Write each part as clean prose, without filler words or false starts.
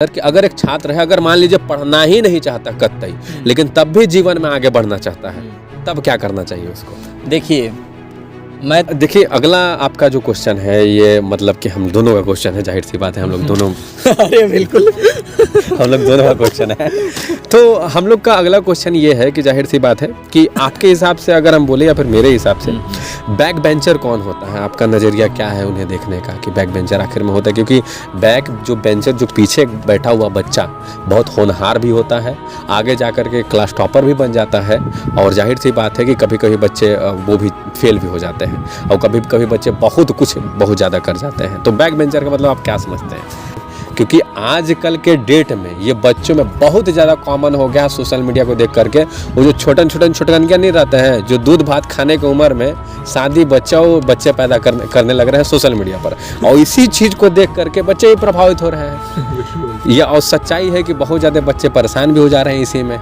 Sir कि अगर एक छात्र है, अगर मान लीजिए पढ़ना ही नहीं चाहता कतई, लेकिन तब भी जीवन में आगे बढ़ना चाहता है, तब क्या करना चाहिए उसको? देखिए अगला आपका जो क्वेश्चन है ये मतलब कि हम दोनों का क्वेश्चन है, जाहिर सी बात है हम लोग दोनों अरे बिल्कुल हम लोग दोनों का क्वेश्चन है। तो हम लोग का अगला क्वेश्चन ये है कि जाहिर सी बात है कि आपके हिसाब से अगर हम बोले या फिर मेरे हिसाब से बैक बेंचर कौन होता है? आपका नज़रिया क्या है उन्हें देखने का कि बैक बेंचर आखिर में होता है? क्योंकि बैक जो बेंचर जो पीछे बैठा हुआ बच्चा बहुत होनहार भी होता है, आगे जा कर के क्लास टॉपर भी बन जाता है, और जाहिर सी बात है कि कभी कभी बच्चे वो भी फेल भी हो जाते हैं, और कभी कभी बच्चे बहुत ज़्यादा कर जाते हैं। तो बैक बेंचर का मतलब आप क्या समझते हैं? क्योंकि आजकल के डेट में ये बच्चों में बहुत ज़्यादा कॉमन हो गया सोशल मीडिया को देख करके। वो जो छोटन नहीं रहते हैं, जो दूध भात खाने की उम्र में शादी बच्चे पैदा करने लग रहे हैं सोशल मीडिया पर, और इसी चीज़ को देख करके बच्चे ही प्रभावित हो रहे हैं। ये और सच्चाई है कि बहुत ज़्यादा बच्चे परेशान भी हो जा रहे हैं इसी में।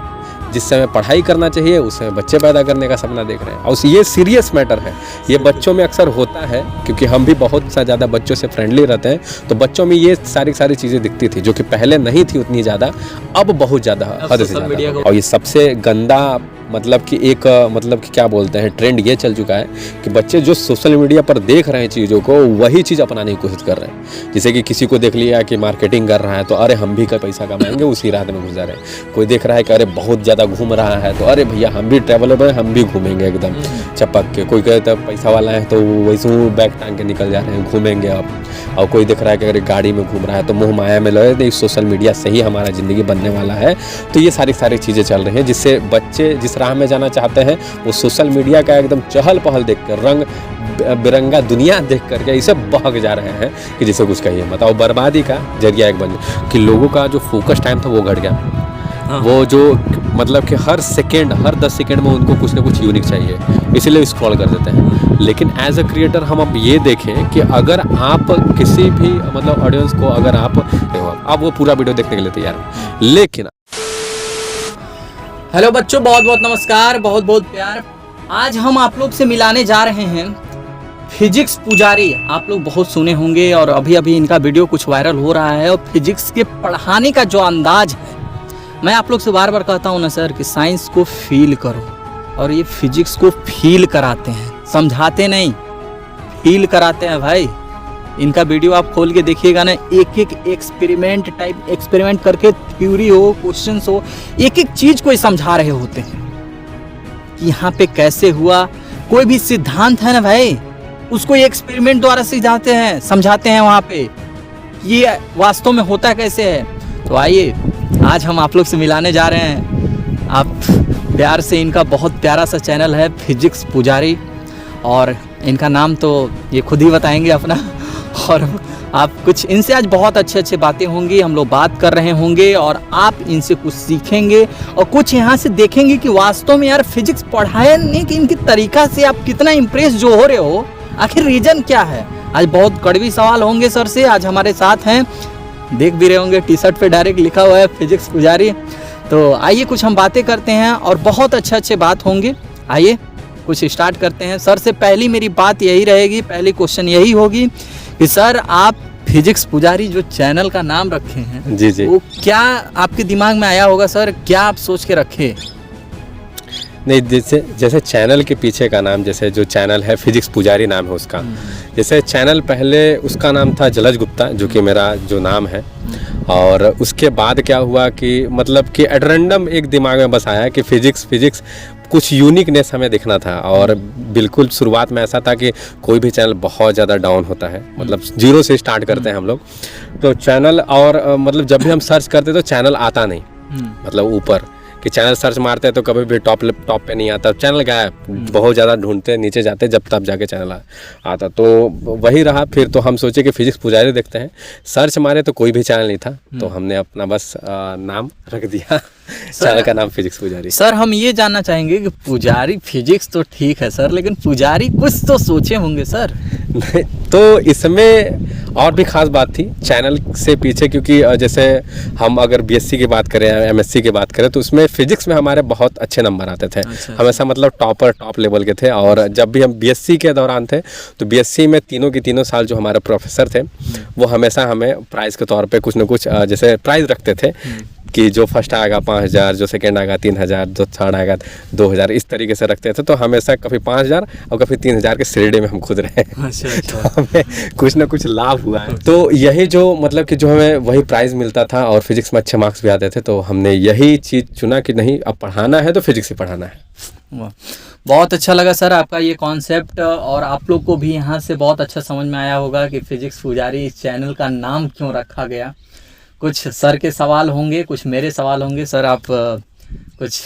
जिस समय पढ़ाई करना चाहिए उस समय बच्चे पैदा करने का सपना देख रहे हैं, और ये सीरियस मैटर है। ये बच्चों में अक्सर होता है, क्योंकि हम भी बहुत सा ज़्यादा बच्चों से फ्रेंडली रहते हैं, तो बच्चों में ये सारी चीज़ें दिखती थी जो कि पहले नहीं थी उतनी ज़्यादा, अब बहुत ज़्यादा हद से ज़्यादा। और ये सबसे गंदा मतलब कि एक मतलब कि क्या बोलते हैं ट्रेंड ये चल चुका है कि बच्चे जो सोशल मीडिया पर देख रहे हैं चीज़ों को वही चीज़ अपनाने की कोशिश कर रहे हैं। जैसे कि किसी को देख लिया कि मार्केटिंग कर रहा है तो अरे हम भी का पैसा कमाएंगे, उसी रात में गुजर रहे हैं। कोई देख रहा है कि अरे बहुत ज़्यादा घूम रहा है तो अरे भैया हम भी ट्रैवलेबल हैं, हम भी घूमेंगे एकदम चपक के। कोई कहता है पैसा वाला है तो वैसे बैग टांग के निकल जा रहे हैं, घूमेंगे अब। और कोई देख रहा है कि अगर गाड़ी में घूम रहा है तो मोह माया में लगे तो सोशल मीडिया से ही हमारा ज़िंदगी बनने वाला है। तो ये सारी चीज़ें चल रही हैं जिससे बच्चे जिस राह में जाना चाहते हैं वो सोशल मीडिया का एकदम चहल पहल देख कर, रंग बिरंगा दुनिया देख करके इसे बहक जा रहे हैं कि जिसे कुछ कहिए मत। और बर्बादी का जरिया एक बन कि लोगों का जो फोकस टाइम था वो घट गया। वो जो मतलब कि हर 10 सेकेंड में उनको कुछ ना कुछ यूनिक चाहिए, इसीलिए स्क्रॉल कर देते हैं। लेकिन एज अ क्रिएटर हम अब ये देखें कि अगर आप किसी भी मतलब ऑडियंस को अगर आप वो पूरा वीडियो देखने के लिए तैयार हैं, लेकिन हेलो बच्चों, बहुत बहुत नमस्कार, बहुत बहुत प्यार। आज हम आप लोग से मिलाने जा रहे हैं फिजिक्स पुजारी। आप लोग बहुत सुने होंगे और अभी इनका वीडियो कुछ वायरल हो रहा है। और फिजिक्स के पढ़ाने का जो अंदाज है, मैं आप लोग से बार बार कहता हूँ ना सर कि साइंस को फील करो, और ये फिजिक्स को फील कराते हैं, समझाते नहीं, फील कराते हैं भाई। इनका वीडियो आप खोल के देखिएगा ना, एक एक्सपेरिमेंट करके थ्योरी हो, क्वेश्चंस हो, एक चीज को समझा रहे होते हैं कि यहाँ पे कैसे हुआ। कोई भी सिद्धांत है ना भाई, उसको एक्सपेरिमेंट द्वारा समझाते हैं वहाँ पे ये वास्तव में होता कैसे है। तो आइए आज हम आप लोग से मिलाने जा रहे हैं। आप प्यार से, इनका बहुत प्यारा सा चैनल है फिजिक्स पुजारी, और इनका नाम तो ये खुद ही बताएंगे अपना। और आप कुछ इनसे आज बहुत अच्छे बातें होंगी, हम लोग बात कर रहे होंगे, और आप इनसे कुछ सीखेंगे और कुछ यहाँ से देखेंगे कि वास्तव में यार फिजिक्स पढ़ाने की इनकी तरीका से आप कितना इम्प्रेस जो हो रहे हो, आखिर रीजन क्या है। आज बहुत कड़वी सवाल होंगे सर से। आज हमारे साथ हैं, देख भी रहे होंगे टी शर्ट पे डायरेक्ट लिखा हुआ है फिजिक्स पुजारी। तो आइए कुछ हम बातें करते हैं और बहुत अच्छे बात होंगे। आइए कुछ स्टार्ट करते हैं। सर से पहली मेरी बात यही रहेगी, पहली क्वेश्चन यही होगी कि सर आप फिजिक्स पुजारी जो चैनल का नाम रखे हैं जी वो क्या आपके दिमाग में आया होगा सर, क्या आप सोच के रखे? नहीं, जैसे चैनल के पीछे का नाम, जैसे जो चैनल है फिजिक्स पुजारी नाम है उसका। जैसे चैनल पहले उसका नाम था जलज गुप्ता, जो कि मेरा जो नाम है। और उसके बाद क्या हुआ कि मतलब कि एट रैंडम एक दिमाग में बस आया कि फिजिक्स कुछ यूनिकनेस हमें दिखना था। और बिल्कुल शुरुआत में ऐसा था कि कोई भी चैनल बहुत ज़्यादा डाउन होता है, मतलब 0 से स्टार्ट करते हैं हम लोग। तो चैनल और मतलब जब भी हम सर्च करते तो चैनल आता नहीं, मतलब ऊपर कि चैनल सर्च मारते हैं तो कभी भी टॉप पे नहीं आता, चैनल गायब। बहुत ज़्यादा ढूंढते नीचे जाते जब तब जाके चैनल आता। तो वही रहा। फिर तो हम सोचे कि फिजिक्स पुजारी देखते हैं, सर्च मारे तो कोई भी चैनल नहीं था, तो हमने अपना बस नाम रख दिया, चैनल का नाम फिजिक्स पुजारी। सर हम ये जानना चाहेंगे कि पुजारी फिजिक्स तो ठीक है सर, लेकिन पुजारी कुछ तो सोचे होंगे सर। तो इसमें और भी ख़ास बात थी चैनल से पीछे, क्योंकि जैसे हम अगर बीएससी की बात करें, एमएससी की बात करें, तो उसमें फिजिक्स में हमारे बहुत अच्छे नंबर आते थे। अच्छा। हमेशा मतलब टॉप लेवल के थे। और जब भी हम बीएससी के दौरान थे तो बीएससी में तीनों के तीनों साल जो हमारे प्रोफेसर थे वो हमेशा हमें प्राइज़ के तौर पे कुछ न कुछ जैसे प्राइज़ रखते थे कि जो फर्स्ट आएगा 5,000, जो सेकंड आएगा 3,000, जो थर्ड आएगा 2,000, इस तरीके से रखते थे। तो हमेशा कभी 5,000 और कभी 3,000 के श्रेणी में हम खुद रहे। अच्छा। तो हमें कुछ ना कुछ लाभ हुआ है। तो यही जो मतलब कि जो हमें वही प्राइज़ मिलता था और फिजिक्स में अच्छे मार्क्स भी आते थे, तो हमने यही चीज़ चुना कि नहीं, अब पढ़ाना है तो फिजिक्स ही पढ़ाना है। वाह, बहुत अच्छा लगा सर आपका ये कॉन्सेप्ट। और आप लोग को भी यहाँ से बहुत अच्छा समझ में आया होगा कि फिजिक्स पुजारी इस चैनल का नाम क्यों रखा गया। कुछ सर के सवाल होंगे, कुछ मेरे सवाल होंगे। सर आप कुछ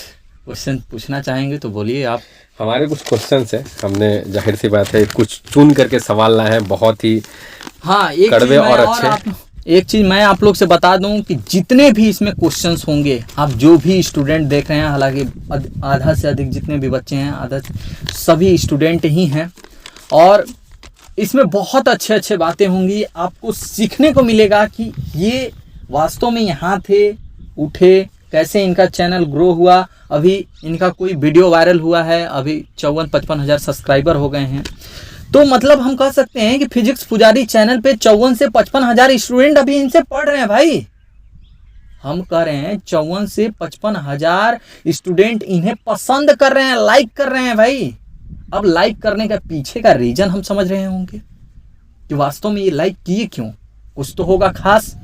क्वेश्चन पूछना चाहेंगे तो बोलिए आप। हमारे कुछ क्वेश्चंस है, हमने जाहिर सी बात है कुछ चुन करके सवाल लाए हैं, बहुत ही हाँ, एक कड़वे और अच्छे। एक चीज़ मैं आप लोग से बता दूं कि जितने भी इसमें क्वेश्चंस होंगे, आप जो भी स्टूडेंट देख रहे हैं, हालांकि आधा से अधिक जितने भी बच्चे हैं, आधा सभी स्टूडेंट ही हैं, और इसमें बहुत अच्छे अच्छे बातें होंगी। आपको सीखने को मिलेगा कि ये वास्तव में यहाँ थे, उठे, कैसे इनका चैनल ग्रो हुआ। अभी इनका कोई वीडियो वायरल हुआ है, अभी 54-55 हज़ार सब्सक्राइबर हो गए हैं। तो मतलब हम कह सकते हैं कि फिजिक्स पुजारी चैनल पे 54 से 55 हज़ार स्टूडेंट अभी इनसे पढ़ रहे हैं भाई। हम कह रहे हैं 54 से 55 हज़ार स्टूडेंट इन्हें पसंद कर रहे हैं, लाइक कर रहे हैं भाई। अब लाइक करने का पीछे का रीजन हम समझ रहे होंगे कि वास्तव में ये लाइक किए क्यों, कुछ तो होगा खास।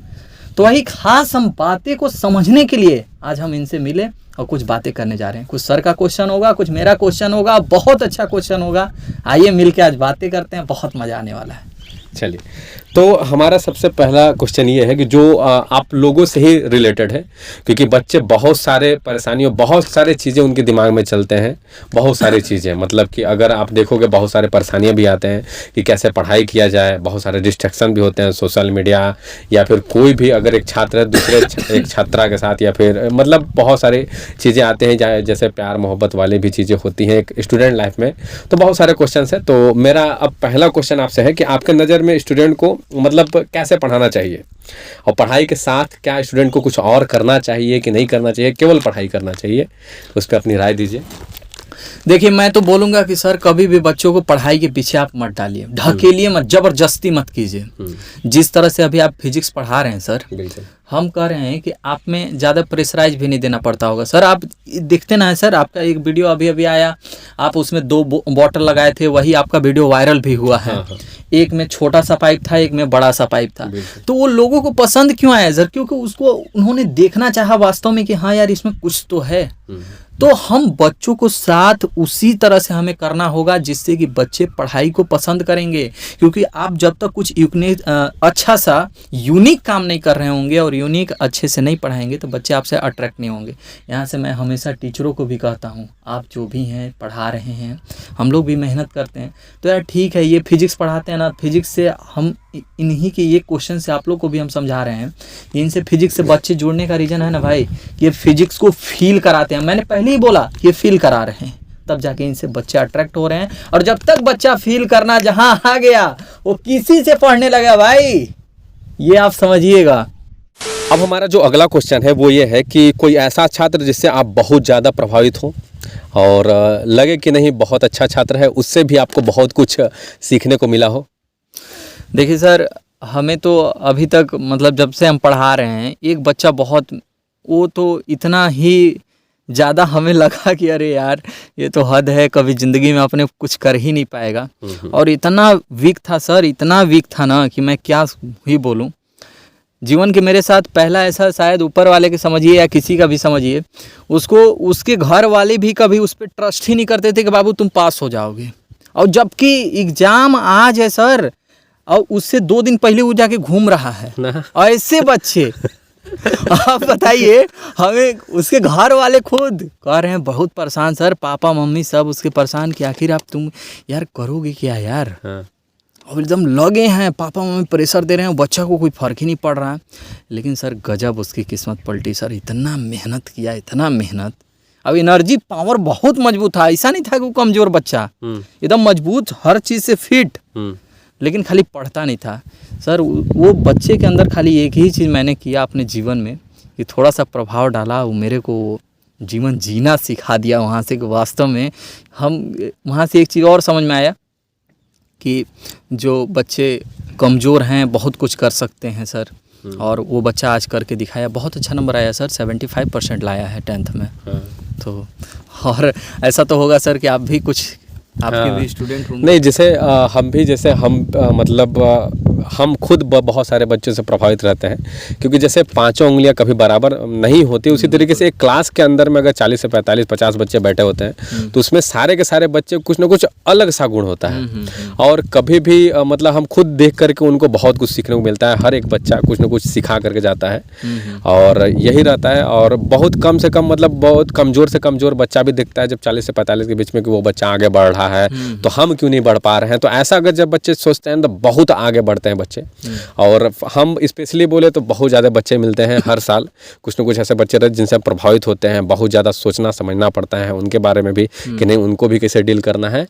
तो वही खास हम बातें को समझने के लिए आज हम इनसे मिले और कुछ बातें करने जा रहे हैं। कुछ सर का क्वेश्चन होगा, कुछ मेरा क्वेश्चन होगा, बहुत अच्छा क्वेश्चन होगा। आइए मिलके आज बातें करते हैं, बहुत मज़ा आने वाला है। चलिए, तो हमारा सबसे पहला क्वेश्चन ये है कि जो आप लोगों से ही रिलेटेड है, क्योंकि बच्चे बहुत सारे परेशानियों, बहुत सारे चीज़ें उनके दिमाग में चलते हैं, बहुत सारी चीज़ें, मतलब कि अगर आप देखोगे बहुत सारे परेशानियां भी आते हैं कि कैसे पढ़ाई किया जाए, बहुत सारे डिस्ट्रैक्शन भी होते हैं, सोशल मीडिया, या फिर कोई भी अगर एक छात्र है दूसरे एक छात्रा के साथ, या फिर मतलब बहुत सारी चीज़ें आते हैं, जैसे प्यार मोहब्बत वाली भी चीज़ें होती हैं एक स्टूडेंट लाइफ में। तो बहुत सारे क्वेश्चन हैं। तो मेरा अब पहला क्वेश्चन आपसे है कि आपके नज़र में स्टूडेंट को मतलब कैसे पढ़ाना चाहिए, और पढ़ाई के साथ क्या स्टूडेंट को कुछ और करना चाहिए कि नहीं करना चाहिए, केवल पढ़ाई करना चाहिए, उस पर अपनी राय दीजिए। देखिए, मैं तो बोलूँगा कि सर कभी भी बच्चों को पढ़ाई के पीछे आप मत डालिए, ढकेलिए मत, जबरदस्ती मत कीजिए। जिस तरह से अभी आप फिजिक्स पढ़ा रहे हैं सर, हम कह रहे हैं कि आप में ज़्यादा प्रेशराइज भी नहीं देना पड़ता होगा। सर आप दिखते ना है सर, आपका एक वीडियो अभी अभी आया, आप उसमें 2 बॉटल लगाए थे, वही आपका वीडियो वायरल भी हुआ है। एक में छोटा सा पाइप था, एक में बड़ा सा पाइप था। तो वो लोगों को पसंद क्यों आया सर? क्योंकि उसको उन्होंने देखना चाहा वास्तव में कि हाँ यार इसमें कुछ तो है। तो हम बच्चों को साथ उसी तरह से हमें करना होगा जिससे कि बच्चे पढ़ाई को पसंद करेंगे। क्योंकि आप जब तक कुछ अच्छा सा यूनिक काम नहीं कर रहे होंगे और यूनिक अच्छे से नहीं पढ़ाएंगे तो बच्चे आपसे अट्रैक्ट नहीं होंगे। यहाँ से मैं हमेशा टीचरों को भी कहता हूँ, आप जो भी हैं पढ़ा रहे हैं, हम लोग भी मेहनत करते हैं, तो यार ठीक है, ये फिजिक्स पढ़ाते हैं ना, फिजिक्स से हम इन्हीं के ये क्वेश्चन से आप लोग को भी हम समझा रहे हैं कि इनसे फिजिक्स से बच्चे जुड़ने का रीज़न है ना भाई, ये फिजिक्स को फील कराते हैं। मैंने पहले ही बोला ये फील करा रहे हैं, तब जाके इनसे बच्चे अट्रैक्ट हो रहे हैं। और जब तक बच्चा फील करना जहां आ गया वो किसी से पढ़ने लगा भाई, ये आप समझिएगा। अब हमारा जो अगला क्वेश्चन है वो ये है कि कोई ऐसा छात्र जिससे आप बहुत ज़्यादा प्रभावित हो और लगे कि नहीं बहुत अच्छा छात्र है, उससे भी आपको बहुत कुछ सीखने को मिला हो। देखिए सर, हमें तो अभी तक मतलब जब से हम पढ़ा रहे हैं, एक बच्चा बहुत, वो तो इतना ही ज़्यादा हमें लगा कि अरे यार ये तो हद है, कभी ज़िंदगी में अपने कुछ कर ही नहीं पाएगा। और इतना वीक था सर, इतना वीक था ना कि मैं क्या ही बोलूं। जीवन के मेरे साथ पहला ऐसा, शायद ऊपर वाले के समझिए या किसी का भी समझिए, उसको उसके घर वाले भी कभी उस पर ट्रस्ट ही नहीं करते थे कि बाबू तुम पास हो जाओगे। और जबकि एग्ज़ाम आज है सर, और उससे 2 दिन पहले वो जाके घूम रहा है। ऐसे बच्चे आप बताइए, हमें उसके घर वाले खुद कह रहे हैं बहुत परेशान सर, पापा मम्मी सब उसके परेशान कि आखिर आप तुम यार करोगे क्या यार। अब एकदम लगे हैं, पापा मम्मी प्रेशर दे रहे हैं, बच्चा को कोई फ़र्क ही नहीं पड़ रहा है। लेकिन सर गजब उसकी किस्मत पलटी सर, इतना मेहनत किया, इतना मेहनत। अब एनर्जी पावर बहुत मजबूत था, ऐसा नहीं था कि वो कमज़ोर बच्चा, एकदम मजबूत, हर चीज़ से फिट, लेकिन खाली पढ़ता नहीं था सर। वो बच्चे के अंदर खाली एक ही चीज़ मैंने किया अपने जीवन में कि थोड़ा सा प्रभाव डाला, वो मेरे को जीवन जीना सिखा दिया वहाँ से कि वास्तव में हम वहाँ से एक चीज़ और समझ में आया कि जो बच्चे कमज़ोर हैं बहुत कुछ कर सकते हैं सर। और वो बच्चा आज करके दिखाया, बहुत अच्छा नंबर आया सर, 75% लाया है 10th में। तो और ऐसा तो होगा सर कि आप भी कुछ, आपके भी स्टूडेंट होंगे। नहीं, जैसे हम भी, जैसे हम मतलब हम खुद बहुत सारे बच्चों से प्रभावित रहते हैं, क्योंकि जैसे पांचों उंगलियां कभी बराबर नहीं होती, उसी तरीके से एक क्लास के अंदर में अगर 40 से 45-50 बच्चे बैठे होते हैं तो उसमें सारे के सारे बच्चे कुछ ना कुछ अलग सा गुण होता है। और कभी भी मतलब हम खुद देख करके उनको बहुत कुछ सीखने को मिलता है। हर एक बच्चा कुछ ना कुछ सिखा करके जाता है और यही रहता है। और बहुत कम से कम मतलब बहुत कमज़ोर से कमज़ोर बच्चा भी दिखता है जब 40 से 45 के बीच में कि वो बच्चा आगे बढ़ रहा है, तो हम क्यों नहीं बढ़ पा रहे हैं। तो ऐसा अगर जब बच्चे सोचते हैं तो बहुत आगे बढ़ते हैं बच्चे। और हम स्पेशली बोले तो बहुत ज़्यादा बच्चे मिलते हैं हर साल, कुछ ना कुछ ऐसे बच्चे रहते जिनसे प्रभावित होते हैं। बहुत ज़्यादा सोचना समझना पड़ता है उनके बारे में भी कि नहीं, उनको भी कैसे डील करना है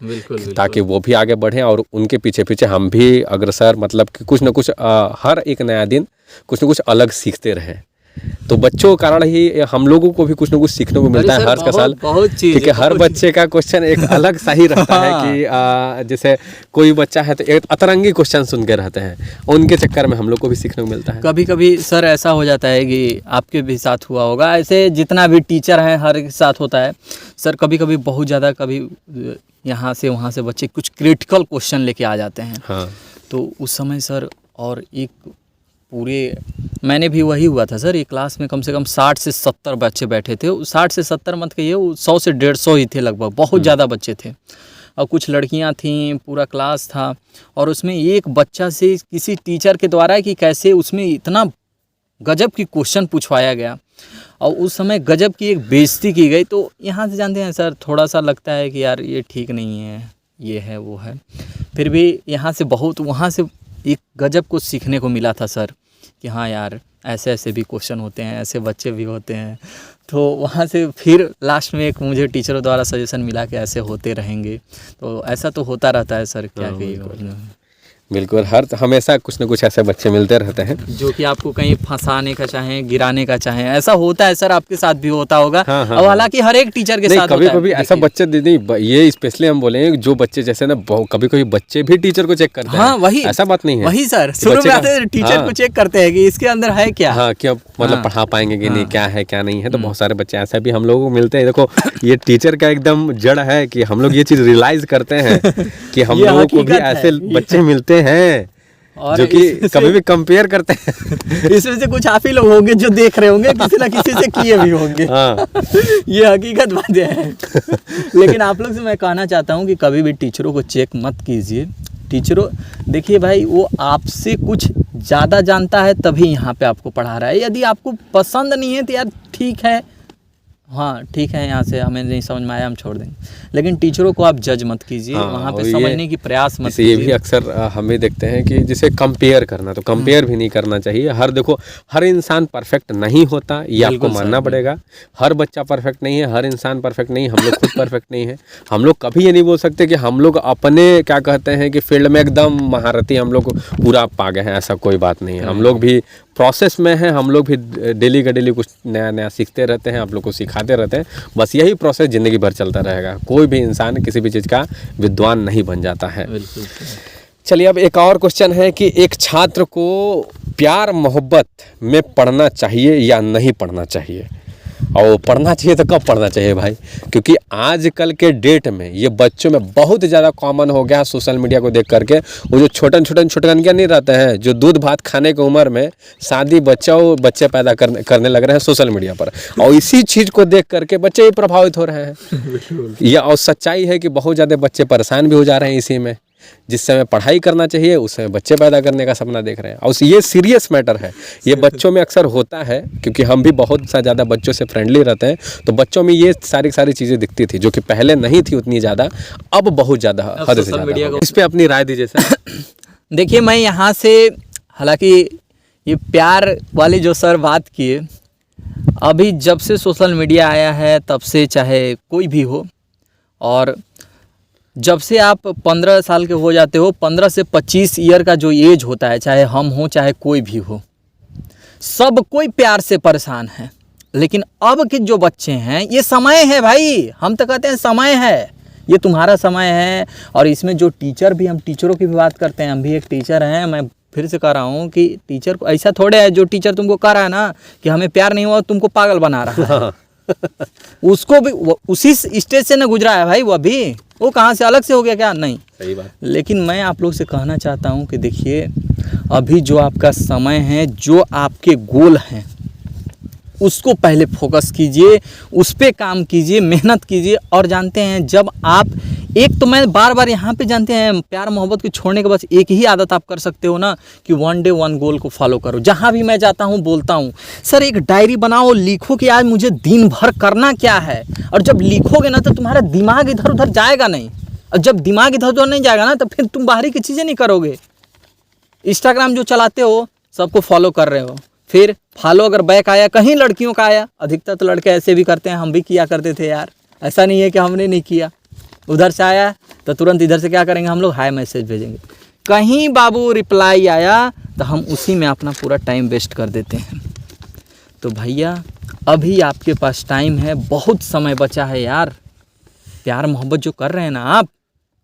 ताकि वो भी आगे बढ़ें और उनके पीछे पीछे हम भी अग्रसर, मतलब कि कुछ ना कुछ हर एक नया दिन कुछ ना कुछ अलग सीखते रहें। तो बच्चों के कारण ही हम लोगों को भी कुछ ना कुछ सीखने को मिलता है हर का साल, क्योंकि हर बच्चे का क्वेश्चन एक अलग सा ही रहता है कि जैसे कोई बच्चा है तो एक अतरंगी क्वेश्चन सुन के रहते हैं, उनके चक्कर में हम लोग को भी सीखने को मिलता है। कभी कभी सर ऐसा हो जाता है कि आपके भी साथ हुआ होगा, ऐसे जितना भी टीचर है हर एक साथ होता है सर। कभी कभी बहुत ज़्यादा, कभी यहाँ से वहाँ से बच्चे कुछ क्रिटिकल क्वेश्चन लेके आ जाते हैं। हाँ। तो उस समय सर, और एक पूरे, मैंने भी वही हुआ था सर, एक क्लास में कम से कम 60 से 70 बच्चे बैठे थे। 60 से 70 मत कहिए, 100 से 150 ही थे लगभग, बहुत ज़्यादा बच्चे थे। और कुछ लड़कियां थीं, पूरा क्लास था। और उसमें एक बच्चा से किसी टीचर के द्वारा कि कैसे उसमें इतना गजब की क्वेश्चन पूछवाया गया और उस समय गजब की एक बेइज्जती की गई। तो यहाँ से जानते हैं सर, थोड़ा सा लगता है कि यार ये ठीक नहीं है, ये है वो है। फिर भी यहाँ से बहुत, वहाँ से एक गजब कुछ सीखने को मिला था सर कि हाँ यार, ऐसे ऐसे भी क्वेश्चन होते हैं, ऐसे बच्चे भी होते हैं। तो वहाँ से फिर लास्ट में एक मुझे टीचरों द्वारा सजेशन मिला कि ऐसे होते रहेंगे। तो ऐसा तो होता रहता है सर, क्या कहिए। बिल्कुल, हर हमेशा कुछ ना कुछ ऐसे बच्चे मिलते रहते हैं जो कि आपको कहीं फंसाने का चाहें, गिराने का चाहें। ऐसा होता है सर, आपके साथ भी होता होगा। हाँ, और हालांकि हर एक टीचर के साथ कभी कभी ऐसा बच्चे दीदी, ये स्पेशली हम बोलेंगे जो बच्चे जैसे ना, कभी कभी बच्चे भी टीचर को चेक करते हैं। हाँ, वही, ऐसा बात नहीं है। वही सर, शुरू में आते टीचर को चेक करते हैं कि इसके अंदर है क्या। हाँ, क्या मतलब पढ़ा पाएंगे कि नहीं, क्या है क्या नहीं है। तो बहुत सारे बच्चे ऐसे भी हम लोगों को मिलते हैं। देखो, ये टीचर का एकदम जड़ है कि हम लोग ये चीज रियलाइज करते हैं कि हम लोगों को भी ऐसे बच्चे मिलते हैं जो कि कभी भी कंपेयर करते हैं। इसमें से कुछ आप ही लोग होंगे जो देख रहे होंगे, किसी ना किसी से किए भी होंगे। हाँ। ये हकीकत बात है। लेकिन आप लोग से मैं कहना चाहता हूँ कि कभी भी टीचरों को चेक मत कीजिए। टीचरों, देखिए भाई, वो आपसे कुछ ज़्यादा जानता है तभी यहाँ पे आपको पढ़ा रहा है। यदि आपको पसंद नहीं है तो यार ठीक है, हाँ ठीक है, यहाँ से हमें नहीं समझ में आया, हम छोड़ देंगे। लेकिन टीचरों को आप जज मत कीजिए। हाँ, वहाँ पे समझने की प्रयास मत कीजिए। ये भी अक्सर हम भी देखते हैं कि जिसे कंपेयर करना, तो कंपेयर भी नहीं करना चाहिए। देखो, हर इंसान परफेक्ट नहीं होता, ये आपको मानना पड़ेगा। हर बच्चा परफेक्ट नहीं है, हर इंसान परफेक्ट नहीं है, हम लोग खुद परफेक्ट नहीं है। हम लोग कभी ये नहीं बोल सकते कि हम लोग अपने क्या कहते हैं कि फील्ड में एकदम महारथी, हम लोग पूरा पा गए हैं, ऐसा कोई बात नहीं है। हम लोग भी प्रोसेस में हैं, हम लोग भी डेली का डेली कुछ नया नया सीखते रहते हैं, आप लोग को सिखाते रहते हैं। बस यही प्रोसेस ज़िंदगी भर चलता रहेगा। कोई भी इंसान किसी भी चीज़ का विद्वान नहीं बन जाता है। चलिए, अब एक और क्वेश्चन है कि एक छात्र को प्यार मोहब्बत में पढ़ना चाहिए या नहीं पढ़ना चाहिए, और पढ़ना चाहिए तो कब पढ़ना चाहिए भाई? क्योंकि आजकल के डेट में ये बच्चों में बहुत ज़्यादा कॉमन हो गया सोशल मीडिया को देख करके। वो जो छोटन नहीं रहते हैं, जो दूध भात खाने की उम्र में शादी बच्चे पैदा करने लग रहे हैं सोशल मीडिया पर, और इसी चीज़ को देख करके बच्चे ही प्रभावित हो रहे हैं। यह और सच्चाई है कि बहुत ज़्यादा बच्चे परेशान भी हो जा रहे हैं इसी में। जिस समय पढ़ाई करना चाहिए उस समय बच्चे पैदा करने का सपना देख रहे हैं, और ये सीरियस मैटर है। ये बच्चों में अक्सर होता है, क्योंकि हम भी बहुत सा ज़्यादा बच्चों से फ्रेंडली रहते हैं, तो बच्चों में ये सारी चीज़ें दिखती थी जो कि पहले नहीं थी उतनी ज़्यादा, अब बहुत ज़्यादा हद से ज़्यादा। इस पर अपनी राय दीजिए सर। देखिए, मैं यहाँ से, हालांकि ये प्यार वाली जो सर बात किए, अभी जब से सोशल मीडिया आया है तब से, चाहे कोई भी हो, और जब से आप 15 साल के हो जाते हो, 15 से 25 ईयर का जो एज होता है, चाहे हम हो चाहे कोई भी हो, सब कोई प्यार से परेशान है। लेकिन अब के जो बच्चे हैं, ये समय है भाई, हम तो कहते हैं समय है, ये तुम्हारा समय है। और इसमें जो टीचर भी, हम टीचरों की भी बात करते हैं, हम भी एक टीचर हैं। मैं फिर से कह रहा हूँ कि टीचर को ऐसा थोड़े है, जो टीचर तुमको कह रहा है ना कि हमें प्यार नहीं हुआ, तुमको पागल बना रहा है। उसको भी उसी स्टेज से ना गुजरा है भाई, वो कहाँ से अलग से हो गया क्या? नहीं, सही बात। लेकिन मैं आप लोग से कहना चाहता हूँ कि देखिए, अभी जो आपका समय है, जो आपके गोल हैं, उसको पहले फोकस कीजिए, उस पे काम कीजिए, मेहनत कीजिए। और जानते हैं, जब आप एक, तो मैं बार बार यहाँ पे, जानते हैं, प्यार मोहब्बत को छोड़ने के बस एक ही आदत आप कर सकते हो ना, कि 1 डे 1 गोल को फॉलो करो। जहाँ भी मैं जाता हूँ बोलता हूँ, सर एक डायरी बनाओ, लिखो कि आज मुझे दिन भर करना क्या है। और जब लिखोगे ना तो तुम्हारा दिमाग इधर उधर जाएगा नहीं, और जब दिमाग इधर उधर नहीं जाएगा ना तो फिर तुम बाहरी की चीज़ें नहीं करोगे। इंस्टाग्राम जो चलाते हो, सबको फॉलो कर रहे हो, फिर फॉलो अगर बैक आया, कहीं लड़कियों का आया, अधिकतर तो लड़के ऐसे भी करते हैं, हम भी किया करते थे यार, ऐसा नहीं है कि हमने नहीं किया। उधर से आया तो तुरंत इधर से क्या करेंगे हम लोग, हाय मैसेज भेजेंगे। कहीं बाबू रिप्लाई आया तो हम उसी में अपना पूरा टाइम वेस्ट कर देते हैं। तो भैया, अभी आपके पास टाइम है, बहुत समय बचा है यार। प्यार मोहब्बत जो कर रहे हैं ना आप,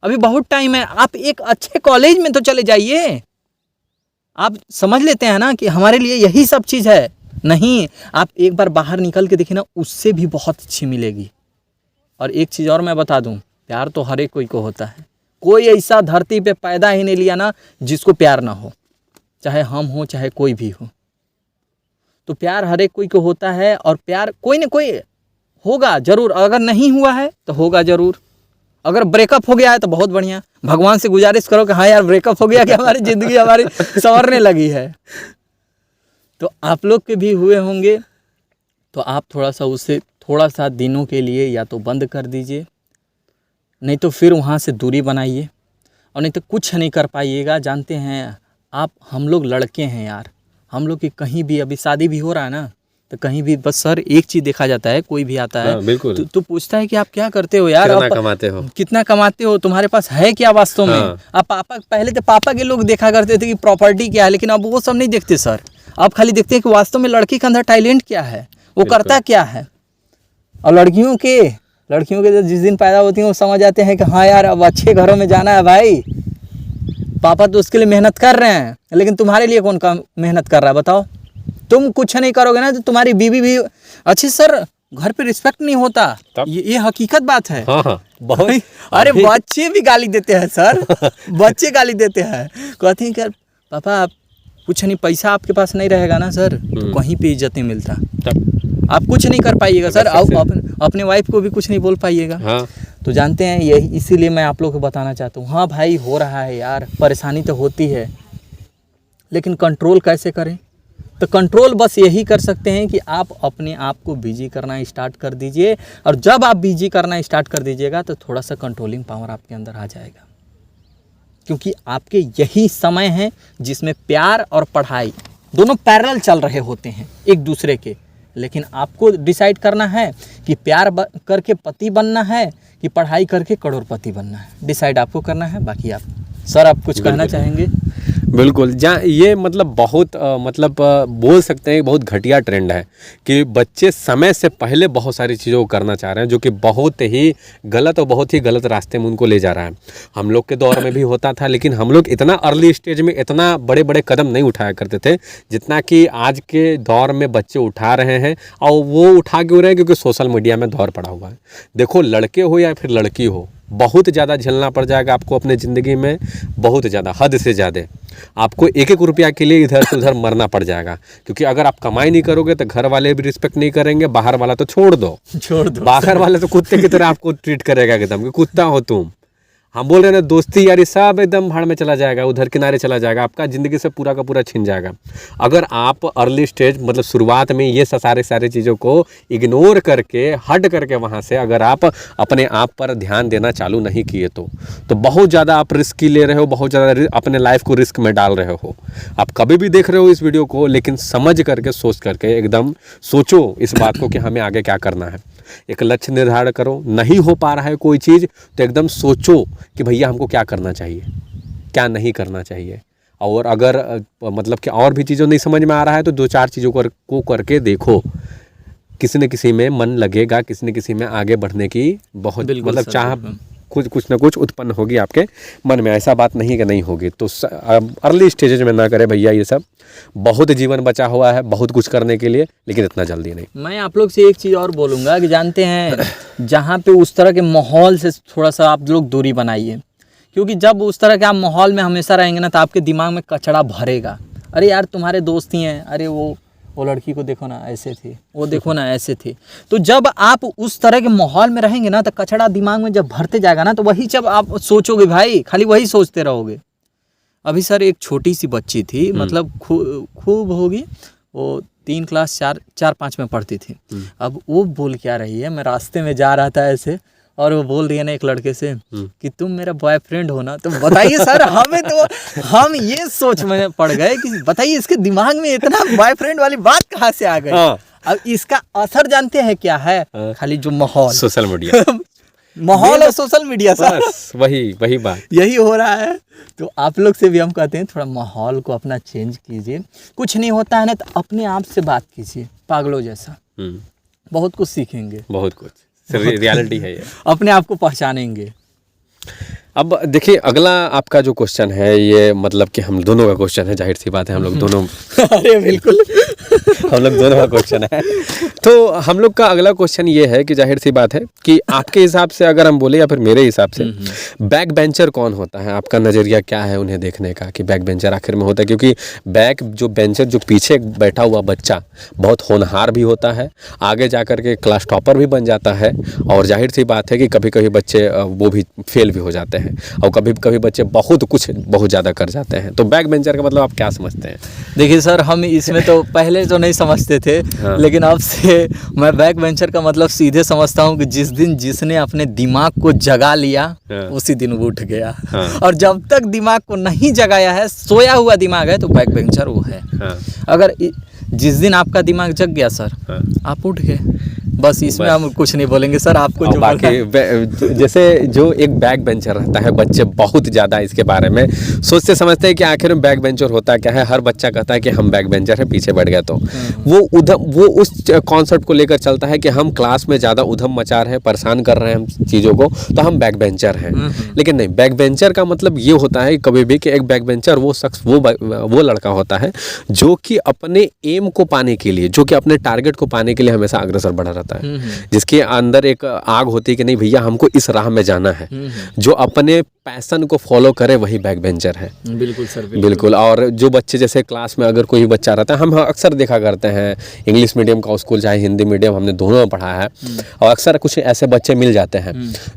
अभी बहुत टाइम है। आप एक अच्छे कॉलेज में तो चले जाइए। आप समझ लेते हैं ना कि हमारे लिए यही सब चीज़ है। नहीं, आप एक बार बाहर निकल के देखिए ना, उससे भी बहुत अच्छी मिलेगी। और एक चीज़ और मैं बता दूं, प्यार तो हर एक कोई को होता है। कोई ऐसा धरती पे पैदा ही नहीं लिया ना जिसको प्यार ना हो, चाहे हम हो चाहे कोई भी हो। तो प्यार हर एक कोई को होता है, और प्यार कोई ना कोई होगा ज़रूर। अगर नहीं हुआ है तो होगा ज़रूर। अगर ब्रेकअप हो गया है तो बहुत बढ़िया, भगवान से गुजारिश करो कि हाँ यार ब्रेकअप हो गया कि हमारी ज़िंदगी हमारी संवरने लगी है। तो आप लोग के भी हुए होंगे, तो आप थोड़ा सा दिनों के लिए या तो बंद कर दीजिए, नहीं तो फिर वहाँ से दूरी बनाइए, और नहीं तो कुछ नहीं कर पाइएगा। जानते हैं आप, हम लोग लड़के हैं यार, हम लोग की कहीं भी, अभी शादी भी हो रहा है ना, तो कहीं भी बस सर एक चीज़ देखा जाता है, कोई भी आता है बिल्कुल, तो पूछता है कि आप क्या करते हो यार, कितना कमाते हो, कितना कमाते हो, तुम्हारे पास है क्या वास्तव में। अब पापा, पहले तो पापा के लोग देखा करते थे कि प्रॉपर्टी क्या है, लेकिन अब वो सब नहीं देखते सर। अब खाली देखते हैं कि वास्तव में लड़की के अंदर टैलेंट क्या है, वो करता क्या है। और लड़कियों के जिस दिन पैदा होती हैं वो समझ आते हैं कि हाँ यार अब अच्छे घरों में जाना है भाई, पापा तो उसके लिए मेहनत कर रहे हैं, लेकिन तुम्हारे लिए कौन काम मेहनत कर रहा है बताओ। तुम कुछ नहीं करोगे ना तो तुम्हारी बीवी भी अच्छे, सर घर पे रिस्पेक्ट नहीं होता, ये हकीकत बात है। हाँ, बहुत। अरे बच्चे भी गाली देते हैं सर, बच्चे गाली देते हैं, कहते हैं कि पापा आप कुछ नहीं, पैसा आपके पास नहीं रहेगा ना सर तो कहीं पे इज्जत नहीं मिलता, आप कुछ नहीं कर पाइएगा सर, अपने वाइफ को भी कुछ नहीं बोल पाइएगा। हाँ। तो जानते हैं यही, इसीलिए मैं आप लोगों को बताना चाहता हूँ, हाँ भाई हो रहा है यार, परेशानी तो होती है, लेकिन कंट्रोल कैसे करें। तो कंट्रोल बस यही कर सकते हैं कि आप अपने आप को बिजी करना स्टार्ट कर दीजिए, और जब आप बिजी करना स्टार्ट कर दीजिएगा तो थोड़ा सा कंट्रोलिंग पावर आपके अंदर आ जाएगा। क्योंकि आपके यही समय है जिसमें प्यार और पढ़ाई दोनों पैरेलल चल रहे होते हैं एक दूसरे के, लेकिन आपको डिसाइड करना है कि प्यार करके पति बनना है कि पढ़ाई करके करोड़पति बनना है, डिसाइड आपको करना है। बाकी आप सर, आप कुछ कहना चाहेंगे? बिल्कुल, जहाँ ये मतलब बहुत बोल सकते हैं बहुत घटिया ट्रेंड है कि बच्चे समय से पहले बहुत सारी चीज़ों को करना चाह रहे हैं, जो कि बहुत ही गलत और बहुत ही गलत रास्ते में उनको ले जा रहा है। हम लोग के दौर में भी होता था, लेकिन हम लोग इतना अर्ली स्टेज में इतना बड़े बड़े कदम नहीं उठाया करते थे जितना कि आज के दौर में बच्चे उठा रहे हैं। और वो उठा क्यों रहे हैं? क्योंकि सोशल मीडिया में दौर पड़ा हुआ है। देखो, लड़के हो या फिर लड़की हो, बहुत ज़्यादा झेलना पड़ जाएगा आपको अपने ज़िंदगी में, बहुत ज़्यादा, हद से ज़्यादा। आपको एक एक रुपया के लिए इधर से उधर मरना पड़ जाएगा, क्योंकि अगर आप कमाई नहीं करोगे तो घर वाले भी रिस्पेक्ट नहीं करेंगे, बाहर वाला तो छोड़ दो, बाहर वाले तो कुत्ते की तरह आपको ट्रीट करेगा एकदम कि कुत्ता हो तुम। हम बोल रहे हैं ना, दोस्ती यारी सब एकदम भाड़ में चला जाएगा, उधर किनारे चला जाएगा, आपका ज़िंदगी से पूरा का पूरा छिन जाएगा। अगर आप अर्ली स्टेज मतलब शुरुआत में ये सारे चीज़ों को इग्नोर करके, हट करके वहाँ से अगर आप अपने आप पर ध्यान देना चालू नहीं किए तो बहुत ज़्यादा आप रिस्क ले रहे हो, बहुत ज़्यादा अपने लाइफ को रिस्क में डाल रहे हो। आप कभी भी देख रहे हो इस वीडियो को, लेकिन समझ करके, सोच करके एकदम सोचो इस बात को कि हमें आगे क्या करना है। एक लक्ष्य निर्धारण करो, नहीं हो पा रहा है कोई चीज़ तो एकदम सोचो कि भैया हमको क्या करना चाहिए, क्या नहीं करना चाहिए। और अगर मतलब कि और भी चीज़ों नहीं समझ में आ रहा है तो 2-4 चीज़ों को करके देखो किसी न किसी में मन लगेगा, किसी न किसी में आगे बढ़ने की बहुत बिल्कुल मतलब सर, चाह बिल्कुल। कुछ ना कुछ उत्पन्न होगी आपके मन में। ऐसा बात नहीं कि नहीं होगी। तो अर्ली स्टेजेज में ना करें भैया ये सब। बहुत जीवन बचा हुआ है बहुत कुछ करने के लिए, लेकिन इतना जल्दी नहीं। मैं आप लोग से एक चीज़ और बोलूँगा कि जानते हैं जहाँ पे उस तरह के माहौल से थोड़ा सा आप लोग दूरी बनाइए, क्योंकि जब उस तरह के आप माहौल में हमेशा रहेंगे ना तो आपके दिमाग में कचड़ा भरेगा। अरे यार तुम्हारे दोस्त ही हैं, अरे वो लड़की को देखो ना ऐसे थी, वो देखो ना ऐसे थी। तो जब आप उस तरह के माहौल में रहेंगे ना तो कचड़ा दिमाग में जब भरते जाएगा ना तो वही जब आप सोचोगे भाई, खाली वही सोचते रहोगे। अभी सर एक छोटी सी बच्ची थी, मतलब खूब होगी, वो 3 क्लास 4-5 में पढ़ती थी। अब वो बोल क्या रही है, मैं रास्ते में जा रहा था ऐसे और वो बोल रही है ना एक लड़के से कि तुम मेरा बॉयफ्रेंड हो ना। तो बताइए सर, हमें तो हम ये सोच में पड़ गए कि बताइए इसके दिमाग में इतना बॉयफ्रेंड वाली बात कहाँ से आ गई। अब इसका असर जानते हैं क्या है? खाली जो माहौल, सोशल मीडिया माहौल और सोशल मीडिया सर, वही बात यही हो रहा है। तो आप लोग से भी हम कहते हैं थोड़ा माहौल को अपना चेंज कीजिए। कुछ नहीं होता है ना तो अपने आप से बात कीजिए पागलों जैसा, बहुत कुछ सीखेंगे, बहुत कुछ रियलिटी है ये। अपने आप को पहचानेंगे। अब देखिए अगला आपका जो क्वेश्चन है ये मतलब कि हम दोनों का क्वेश्चन है, जाहिर सी बात है हम लोग दोनों अरे बिल्कुल हम लोग दोनों का क्वेश्चन है। तो हम लोग का अगला क्वेश्चन ये है कि जाहिर सी बात है कि आपके हिसाब से अगर हम बोले या फिर मेरे हिसाब से बैक बेंचर कौन होता है? आपका नज़रिया क्या है उन्हें देखने का कि बैक बेंचर आखिर में होता है? क्योंकि बैक जो बेंचर जो पीछे बैठा हुआ बच्चा बहुत होनहार भी होता है, आगे जा कर के क्लास टॉपर भी बन जाता है, और जाहिर सी बात है कि कभी कभी बच्चे वो भी फेल भी हो जाते हैं और कभी कभी बच्चे बहुत ज़्यादा कर जाते हैं। तो बैक बेंचर का मतलब आप क्या समझते हैं? देखिए सर, हम इसमें तो पहले तो नहीं समझते थे, लेकिन अब से मैं बैक बेंचर का मतलब सीधे समझता हूँ कि जिस दिन जिसने अपने दिमाग को जगा लिया उसी दिन वो उठ गया। और जब तक दिमाग को नहीं जगाया है, सोया हुआ दिमाग है, तो बैक बेंचर वो है। अगर जिस दिन आपका दिमाग जग गया सर, आप उठ गए, बस इसमें हम कुछ नहीं बोलेंगे सर। आपको जो बाकी जैसे जो एक बैक बेंचर रहता है, बच्चे बहुत ज़्यादा इसके बारे में सोचते समझते हैं कि आखिर में बैक बेंचर होता क्या है। हर बच्चा कहता है कि हम बैक बेंचर है, पीछे बैठ गया। तो वो उस कॉन्सेप्ट को लेकर चलता है कि हम क्लास में ज़्यादा उधम मचा रहे हैं, परेशान कर रहे हैं हम चीज़ों को, तो हम बैक बेंचर हैं। लेकिन नहीं, बैक बेंचर का मतलब ये होता है कभी भी कि एक बैक बेंचर वो शख्स वो लड़का होता है जो कि अपने एम को पाने के लिए, जो कि अपने टारगेट को पाने के लिए हमेशा अग्रसर बढ़ा रहता है, जिसके अंदर एक आग होती है कि नहीं भैया हमको इस राह में जाना है। जो अपने पैशन को फॉलो करे वही बैक बेंचर है। बिल्कुल सर, बिल्कुल। और जो बच्चे जैसे क्लास में अगर कोई बच्चा रहता है, हम अक्सर देखा करते हैं इंग्लिश मीडियम का स्कूल चाहे हिंदी मीडियम, हमने दोनों में पढ़ा है, और अक्सर कुछ ऐसे बच्चे मिल जाते हैं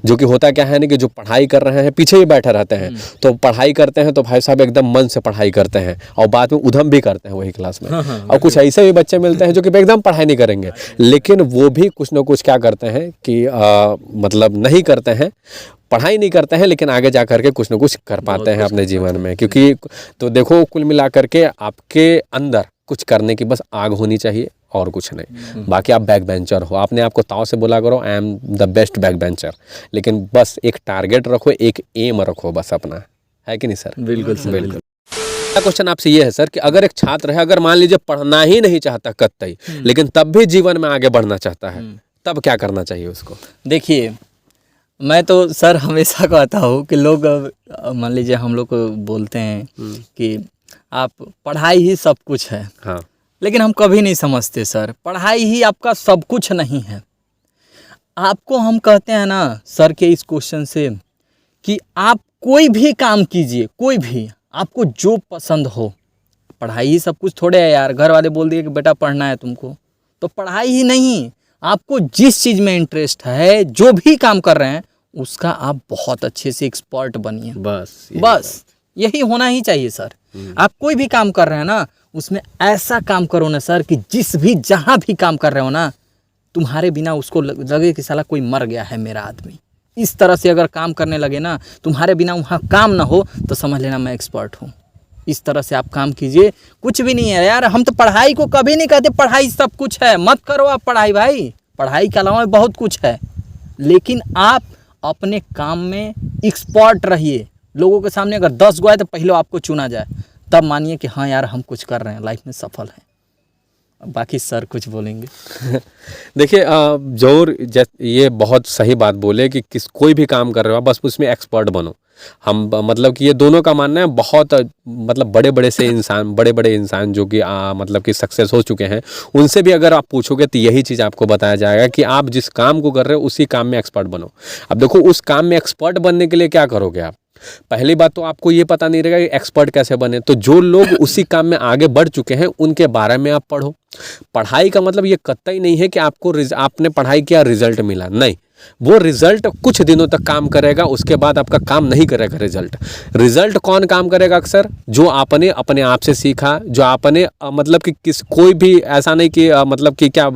जो कि होता क्या है ना कि जो पढ़ाई कर रहे हैं पीछे ही बैठे रहते हैं। तो पढ़ाई करते हैं तो भाई साहब एकदम मन से पढ़ाई करते हैं और बाद में उधम भी करते हैं वही क्लास में। और कुछ ऐसे भी बच्चे मिलते हैं जो कि एकदम पढ़ाई नहीं करेंगे, लेकिन वो भी कुछ ना कुछ क्या करते हैं कि मतलब नहीं करते हैं, पढ़ाई नहीं करते हैं, लेकिन आगे जा करके कुछ ना कुछ कर पाते हैं अपने जीवन में। क्योंकि तो देखो कुल मिला करके आपके अंदर कुछ करने की बस आग होनी चाहिए और कुछ नहीं। बाकी आप बैक बेंचर हो, आपने आपको ताव से बोला करो I am the best back bencher, लेकिन बस एक टारगेट रखो, एक एम रखो बस अपना, है कि नहीं सर? बिल्कुल सर, बिल्कुल। क्वेश्चन आपसे ये है सर कि अगर एक छात्र है, अगर मान लीजिए पढ़ना ही नहीं चाहता कतई, लेकिन तब भी जीवन में आगे बढ़ना चाहता है, तब क्या करना चाहिए उसको? देखिए, मैं तो सर हमेशा कहता हूँ कि लोग मान लीजिए हम लोग को बोलते हैं कि आप पढ़ाई ही सब कुछ है। हाँ। लेकिन हम कभी नहीं समझते सर, पढ़ाई ही आपका सब कुछ नहीं है। आपको हम कहते हैं ना सर के इस क्वेश्चन से कि आप कोई भी काम कीजिए, कोई भी आपको जो पसंद हो। पढ़ाई ही सब कुछ थोड़े है यार। घर वाले बोल दिए कि बेटा पढ़ना है तुमको, तो पढ़ाई ही नहीं, आपको जिस चीज़ में इंटरेस्ट है, जो भी काम कर रहे हैं उसका आप बहुत अच्छे से एक्सपर्ट बनिए। बस यही होना ही चाहिए सर। आप कोई भी काम कर रहे हैं ना, उसमें ऐसा काम करो ना सर कि जिस भी जहाँ भी काम कर रहे हो ना, तुम्हारे बिना उसको लगे कि साला कोई मर गया है मेरा आदमी। इस तरह से अगर काम करने लगे ना, तुम्हारे बिना वहाँ काम ना हो तो समझ लेना मैं एक्सपर्ट हूँ। इस तरह से आप काम कीजिए। कुछ भी नहीं है यार, हम तो पढ़ाई को कभी नहीं कहते पढ़ाई सब कुछ है, मत करो आप पढ़ाई भाई, पढ़ाई के अलावा बहुत कुछ है, लेकिन आप अपने काम में एक्सपर्ट रहिए। लोगों के सामने अगर 10 गो आए तो पहले आपको चुना जाए, तब मानिए कि हाँ यार हम कुछ कर रहे हैं, लाइफ में सफल हैं। बाकी सर कुछ बोलेंगे। देखिए ये बहुत सही बात बोले कि कोई भी काम कर रहे हो बस उसमें एक्सपर्ट बनो। हम मतलब कि ये दोनों का मानना है। बहुत मतलब बड़े बड़े इंसान जो कि मतलब कि सक्सेस हो चुके हैं, उनसे भी अगर आप पूछोगे तो यही चीज़ आपको बताया जाएगा कि आप जिस काम को कर रहे हो उसी काम में एक्सपर्ट बनो। अब देखो, उस काम में एक्सपर्ट बनने के लिए क्या करोगे आप? पहली बात तो आपको ये पता नहीं रहेगा कि एक्सपर्ट कैसे बने। तो जो लोग उसी काम में आगे बढ़ चुके हैं उनके बारे में आप पढ़ो। पढ़ाई का मतलब ये कतई नहीं है कि आपने पढ़ाई किया रिजल्ट मिला, नहीं। वो रिजल्ट कुछ दिनों तक काम करेगा, उसके बाद आपका काम नहीं करेगा। रिजल्ट कौन काम करेगा? अक्सर जो आपने अपने आप से सीखा, जो आपने मतलब कि कोई भी ऐसा नहीं कि मतलब कि क्या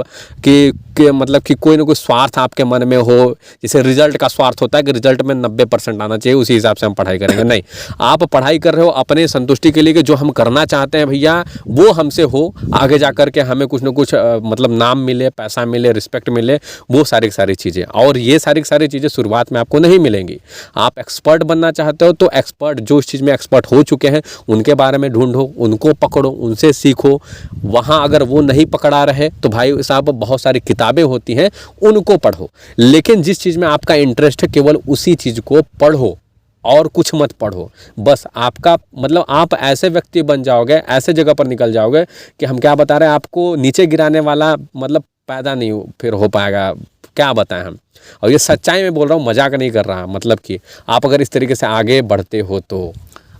कि मतलब कि कोई ना कोई स्वार्थ आपके मन में हो। जैसे रिजल्ट का स्वार्थ होता है कि रिजल्ट में 90% आना चाहिए, उसी हिसाब से हम पढ़ाई करेंगे। नहीं, आप पढ़ाई कर रहे हो अपने संतुष्टि के लिए कि जो हम करना चाहते हैं भैया वो हमसे हो, आगे जा कर के हमें कुछ ना कुछ मतलब नाम मिले, पैसा मिले, रिस्पेक्ट मिले, वो सारी चीज़ें। और ये सारी चीज़ें शुरुआत में आपको नहीं मिलेंगी। आप एक्सपर्ट बनना चाहते हो तो एक्सपर्ट जो इस चीज़ में एक्सपर्ट हो चुके हैं उनके बारे में ढूंढो, उनको पकड़ो, उनसे सीखो। वहाँ अगर वो नहीं पकड़ा रहे तो भाई साहब बहुत सारी किताबें होती हैं, उनको पढ़ो। लेकिन जिस चीज़ में आपका इंटरेस्ट है केवल उसी चीज़ को पढ़ो और कुछ मत पढ़ो। बस आपका मतलब आप ऐसे व्यक्ति बन जाओगे, ऐसे जगह पर निकल जाओगे कि हम क्या बता रहे हैं, आपको नीचे गिराने वाला मतलब पैदा नहीं फिर हो पाएगा। क्या बताएं हम, और ये सच्चाई में बोल रहा हूँ, मजाक नहीं कर रहा। मतलब कि आप अगर इस तरीके से आगे बढ़ते हो तो।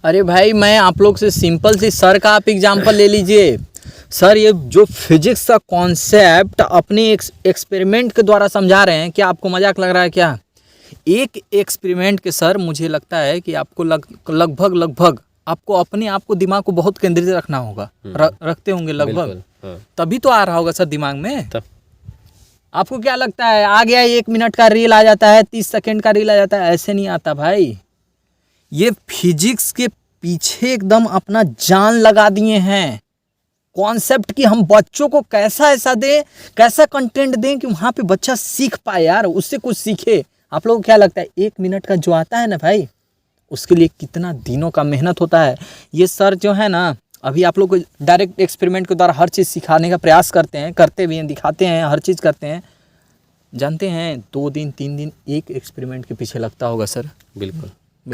अरे भाई, मैं आप लोग से सिंपल सी सर का आप एग्जाम्पल ले लीजिए। सर ये जो फिजिक्स का कॉन्सेप्ट अपने एक्सपेरिमेंट के द्वारा समझा रहे हैं, क्या आपको मजाक लग रहा है क्या? एक एक्सपेरिमेंट के सर मुझे लगता है कि आपको लगभग आपको अपने आप को दिमाग को बहुत केंद्रित रखना होगा। रखते होंगे लगभग, हाँ। तभी तो आ रहा होगा सर दिमाग में। आपको क्या लगता है आ गया 1 मिनट का रील आ जाता है, 30 सेकंड का रील आ जाता है? ऐसे नहीं आता भाई। ये फिजिक्स के पीछे एकदम अपना जान लगा दिए हैं कॉन्सेप्ट कि हम बच्चों को कैसा ऐसा दें, कैसा कंटेंट दें कि वहाँ पे बच्चा सीख पाए यार, उससे कुछ सीखे। आप लोगों को क्या लगता है 1 मिनट का जो आता है ना भाई, उसके लिए कितना दिनों का मेहनत होता है। ये सर जो है ना, अभी आप लोग को डायरेक्ट एक्सपेरिमेंट के द्वारा हर चीज़ सिखाने का प्रयास करते हैं, करते भी हैं, दिखाते हैं, हर चीज़ करते हैं। जानते हैं 2 दिन 3 दिन एक एक्सपेरिमेंट के पीछे लगता होगा सर। बिल्कुल।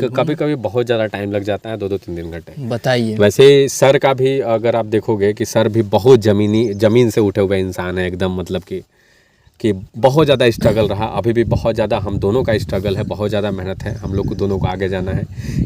कभी कभी बहुत ज़्यादा टाइम लग जाता है, 2-3 दिन का टाइम। बताइए। वैसे सर का भी अगर आप देखोगे कि सर भी बहुत ज़मीन से उठे हुए इंसान है एकदम। मतलब कि बहुत ज़्यादा स्ट्रगल रहा, अभी भी बहुत ज़्यादा हम दोनों का स्ट्रगल है, बहुत ज़्यादा मेहनत है, हम लोग को दोनों को आगे जाना है।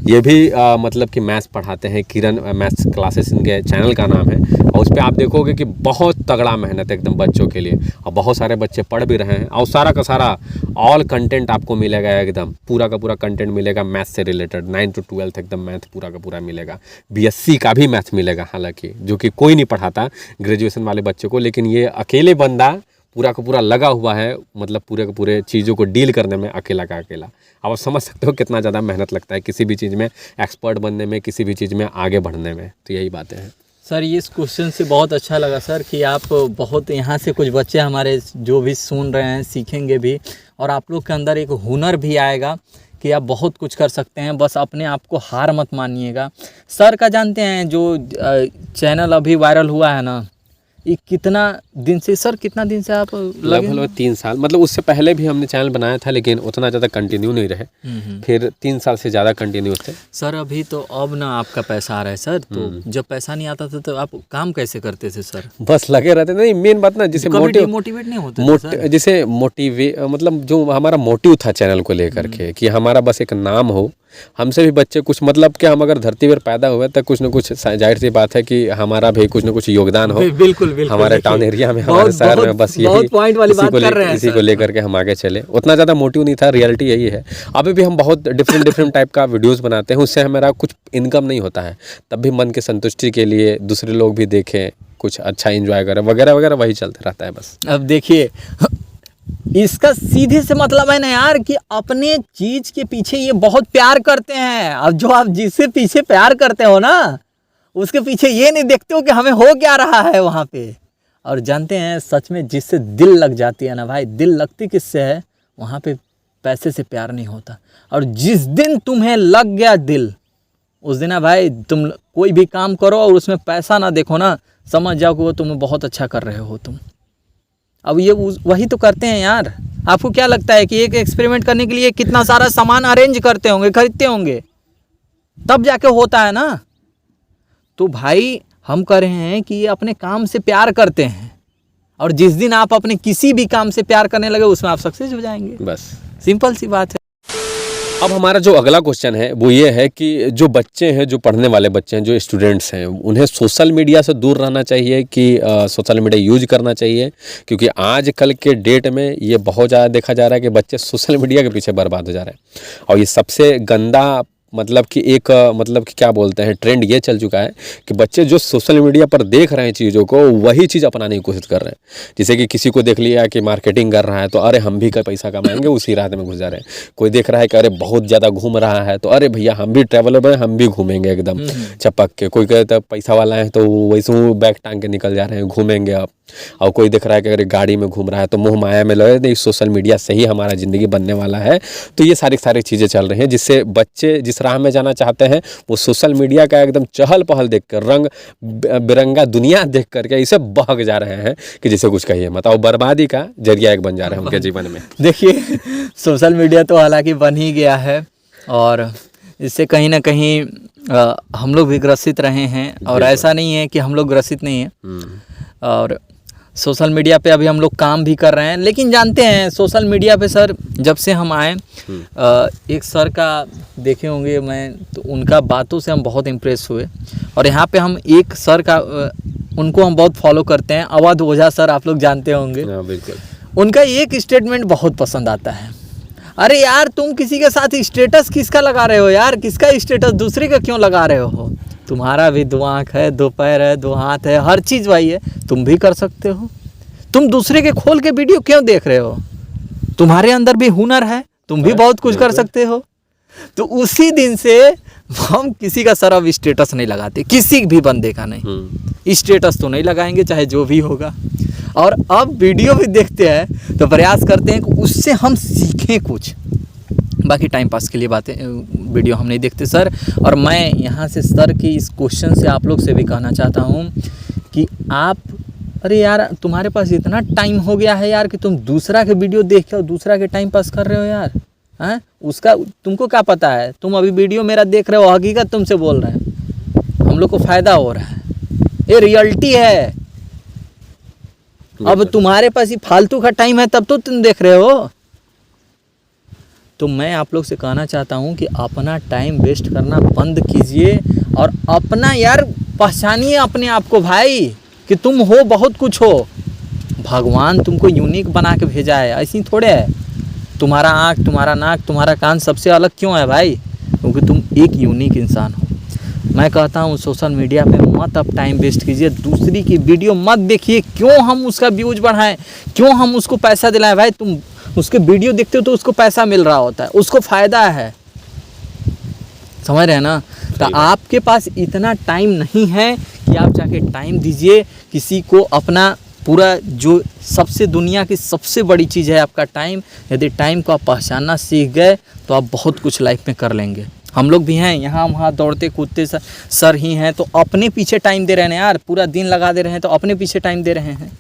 ये भी मतलब कि मैथ्स पढ़ाते हैं, किरण मैथ्स क्लासेस इनके चैनल का नाम है। और उस पर आप देखोगे कि बहुत तगड़ा मेहनत है एकदम बच्चों के लिए, और बहुत सारे बच्चे पढ़ भी रहे हैं। और सारा का सारा ऑल कंटेंट आपको मिलेगा, एकदम पूरा का पूरा कंटेंट मिलेगा मैथ्स से रिलेटेड। 9 to 12 एकदम मैथ पूरा का पूरा मिलेगा। BSc का भी मैथ मिलेगा, हालांकि जो कि कोई नहीं पढ़ाता ग्रेजुएशन वाले बच्चों को, लेकिन ये अकेले बंदा पूरा का पूरा लगा हुआ है, मतलब पूरे के पूरे चीज़ों को डील करने में अकेला का अकेला। अब आप समझ सकते हो कितना ज़्यादा मेहनत लगता है किसी भी चीज़ में एक्सपर्ट बनने में, किसी भी चीज़ में आगे बढ़ने में। तो यही बातें हैं सर। ये इस क्वेश्चन से बहुत अच्छा लगा सर कि आप बहुत यहाँ से कुछ बच्चे हमारे जो भी सुन रहे हैं सीखेंगे भी, और आप लोग के अंदर एक हुनर भी आएगा कि आप बहुत कुछ कर सकते हैं। बस अपने आप को हार मत मानिएगा। सर का जानते हैं जो चैनल अभी वायरल हुआ है ना, ये कितना दिन से सर, कितना दिन से आप लगभग 3 साल, मतलब उससे पहले भी हमने चैनल बनाया था लेकिन उतना ज़्यादा कंटिन्यू नहीं रहे। फिर 3 साल से ज़्यादा कंटिन्यू थे सर। अभी तो अब ना आपका पैसा आ रहा है सर, तो जब पैसा नहीं आता था तो आप काम कैसे करते थे सर? बस लगे रहते। नहीं, मेन बात ना जिसे मोटिवेट नहीं होते जिसे मतलब जो हमारा मोटिव था चैनल को लेकर के कि हमारा बस एक नाम हो, हमसे भी बच्चे कुछ, मतलब कि हम अगर धरती पर पैदा हुए तो कुछ न कुछ जाहिर सी बात है कि हमारा भी कुछ न कुछ योगदान हो। बिल्कुल हमारे टाउन एरिया में, हमारे शहर में, बस यही इसी को लेकर के हम आगे चले। उतना ज़्यादा मोटिव नहीं था, रियलिटी यही है। अभी भी हम बहुत डिफरेंट टाइप का वीडियोस बनाते हैं, उससे हमारा कुछ इनकम नहीं होता है, तब भी मन के संतुष्टि के लिए दूसरे लोग भी देखें, कुछ अच्छा एंजॉय करें वगैरह वगैरह, वही चलता रहता है बस। अब देखिए, इसका सीधे से मतलब है ना यार कि अपने चीज के पीछे ये बहुत प्यार करते हैं। अब जो आप जिससे पीछे प्यार करते हो ना, उसके पीछे ये नहीं देखते हो कि हमें हो क्या रहा है वहाँ पे। और जानते हैं सच में जिससे दिल लग जाती है ना भाई, दिल लगती किससे है, वहाँ पे पैसे से प्यार नहीं होता। और जिस दिन तुम्हें लग गया दिल, उस दिन ना भाई तुम कोई भी काम करो और उसमें पैसा ना देखो ना, समझ जाओ कि वो तुम्हें बहुत अच्छा कर रहे हो तुम। अब ये वही तो करते हैं यार। आपको क्या लगता है कि एक एक्सपेरिमेंट करने के लिए कितना सारा सामान अरेंज करते होंगे, खरीदते होंगे, तब जाके होता है ना। तो भाई हम कह रहे हैं कि ये अपने काम से प्यार करते हैं, और जिस दिन आप अपने किसी भी काम से प्यार करने लगे उसमें आप सक्सेस हो जाएंगे। बस सिंपल सी बात है। अब हमारा जो अगला क्वेश्चन है वो ये है कि जो बच्चे हैं, जो पढ़ने वाले बच्चे हैं, जो स्टूडेंट्स हैं, उन्हें सोशल मीडिया से दूर रहना चाहिए कि सोशल मीडिया यूज करना चाहिए? क्योंकि आजकल के डेट में ये बहुत ज़्यादा देखा जा रहा है कि बच्चे सोशल मीडिया के पीछे बर्बाद हो जा रहे हैं, और ये सबसे गंदा मतलब कि एक मतलब कि क्या बोलते हैं, ट्रेंड ये चल चुका है कि बच्चे जो सोशल मीडिया पर देख रहे हैं चीज़ों को, वही चीज़ अपनाने की कोशिश कर रहे हैं। जैसे कि किसी को देख लिया कि मार्केटिंग कर रहा है तो अरे हम भी का पैसा कमाएंगे, उसी रात में घुस जा रहे हैं। कोई देख रहा है कि अरे बहुत ज़्यादा घूम रहा है तो अरे भैया हम भी ट्रैवलर हैं, हम भी घूमेंगे एकदम चपक के। कोई कहता है पैसा वाला है तो वैसे ही बैग टांग के निकल जा रहे हैं, घूमेंगे आप। और कोई देख रहा है कि अगर गाड़ी में घूम रहा है तो मोह माया में लगे नहीं, सोशल मीडिया से ही हमारा ज़िंदगी बनने वाला है। तो ये सारी चीज़ें चल रही हैं जिससे बच्चे जिस राह में जाना चाहते हैं वो सोशल मीडिया का एकदम चहल पहल देख कर, रंग बिरंगा दुनिया देख करके इसे बहक जा रहे हैं कि जिसे कुछ कहिए मत, और बर्बादी का जरिया एक बन जा रहे हैं उनके जीवन में। देखिए सोशल मीडिया तो हालांकि बन ही गया है, और इससे कहीं ना कहीं हम लोग भी ग्रसित रहे हैं, और ऐसा नहीं है कि हम लोग ग्रसित नहीं हैं। और सोशल मीडिया पे अभी हम लोग काम भी कर रहे हैं, लेकिन जानते हैं सोशल मीडिया पे सर जब से हम आए, एक सर का देखे होंगे मैं, तो उनका बातों से हम बहुत इम्प्रेस हुए। और यहाँ पे हम एक सर का उनको हम बहुत फॉलो करते हैं, अवध ओझा सर, आप लोग जानते होंगे। बिल्कुल। उनका एक स्टेटमेंट बहुत पसंद आता है, अरे यार तुम किसी के साथ स्टेटस किसका लगा रहे हो यार, किसका स्टेटस दूसरे का क्यों लगा रहे हो? तुम्हारा भी 2 आँख है, 2 पैर है, 2 हाथ है, हर चीज़ वही है, तुम भी कर सकते हो। तुम दूसरे के खोल के वीडियो क्यों देख रहे हो? तुम्हारे अंदर भी हुनर है, तुम भी बहुत कुछ कर सकते हो। तो उसी दिन से हम किसी का सर अब स्टेटस नहीं लगाते, किसी भी बंदे का नहीं। स्टेटस तो नहीं लगाएंगे चाहे जो भी होगा। और अब वीडियो भी देखते हैं तो प्रयास करते हैं कि उससे हम सीखें कुछ। बाकी टाइम पास के लिए बातें वीडियो हम नहीं देखते सर। और मैं यहाँ से सर की इस क्वेश्चन से आप लोग से भी कहना चाहता हूँ कि आप, अरे यार तुम्हारे पास इतना टाइम हो गया है यार कि तुम दूसरा के वीडियो देख के और दूसरा के टाइम पास कर रहे हो यार, हैं? उसका तुमको क्या पता है? तुम अभी वीडियो मेरा देख रहे हो, हकीकत तुमसे बोल रहे हैं, हम लोग को फ़ायदा हो रहा है, ये रियलिटी है। अब तुम्हारे पास ही फालतू का टाइम है तब तो तुम देख रहे हो। तो मैं आप लोग से कहना चाहता हूँ कि अपना टाइम वेस्ट करना बंद कीजिए, और अपना यार पहचानिए अपने आप को भाई कि तुम हो, बहुत कुछ हो। भगवान तुमको यूनिक बना के भेजा है, ऐसी थोड़े है। तुम्हारा आँख, तुम्हारा नाक, तुम्हारा कान सबसे अलग क्यों है भाई? क्योंकि तुम एक यूनिक इंसान हो। मैं कहता हूँ सोशल मीडिया पे मत अब टाइम वेस्ट कीजिए, दूसरी की वीडियो मत देखिए। क्यों हम उसका व्यूज बढ़ाएं, क्यों हम उसको पैसा दिलाएं? भाई तुम उसके वीडियो देखते हो तो उसको पैसा मिल रहा होता है, उसको फ़ायदा है, समझ रहे हैं ना? तो आपके पास इतना टाइम नहीं है कि आप जाके टाइम दीजिए किसी को अपना पूरा, जो सबसे दुनिया की सबसे बड़ी चीज़ है आपका टाइम। यदि टाइम को आप पहचानना सीख गए तो आप बहुत कुछ लाइफ में कर लेंगे। हम लोग भी हैं यहाँ वहाँ दौड़ते कूदते सर ही हैं, तो अपने पीछे टाइम दे रहे हैं यार, पूरा दिन लगा दे रहे हैं तो अपने पीछे टाइम दे रहे हैं।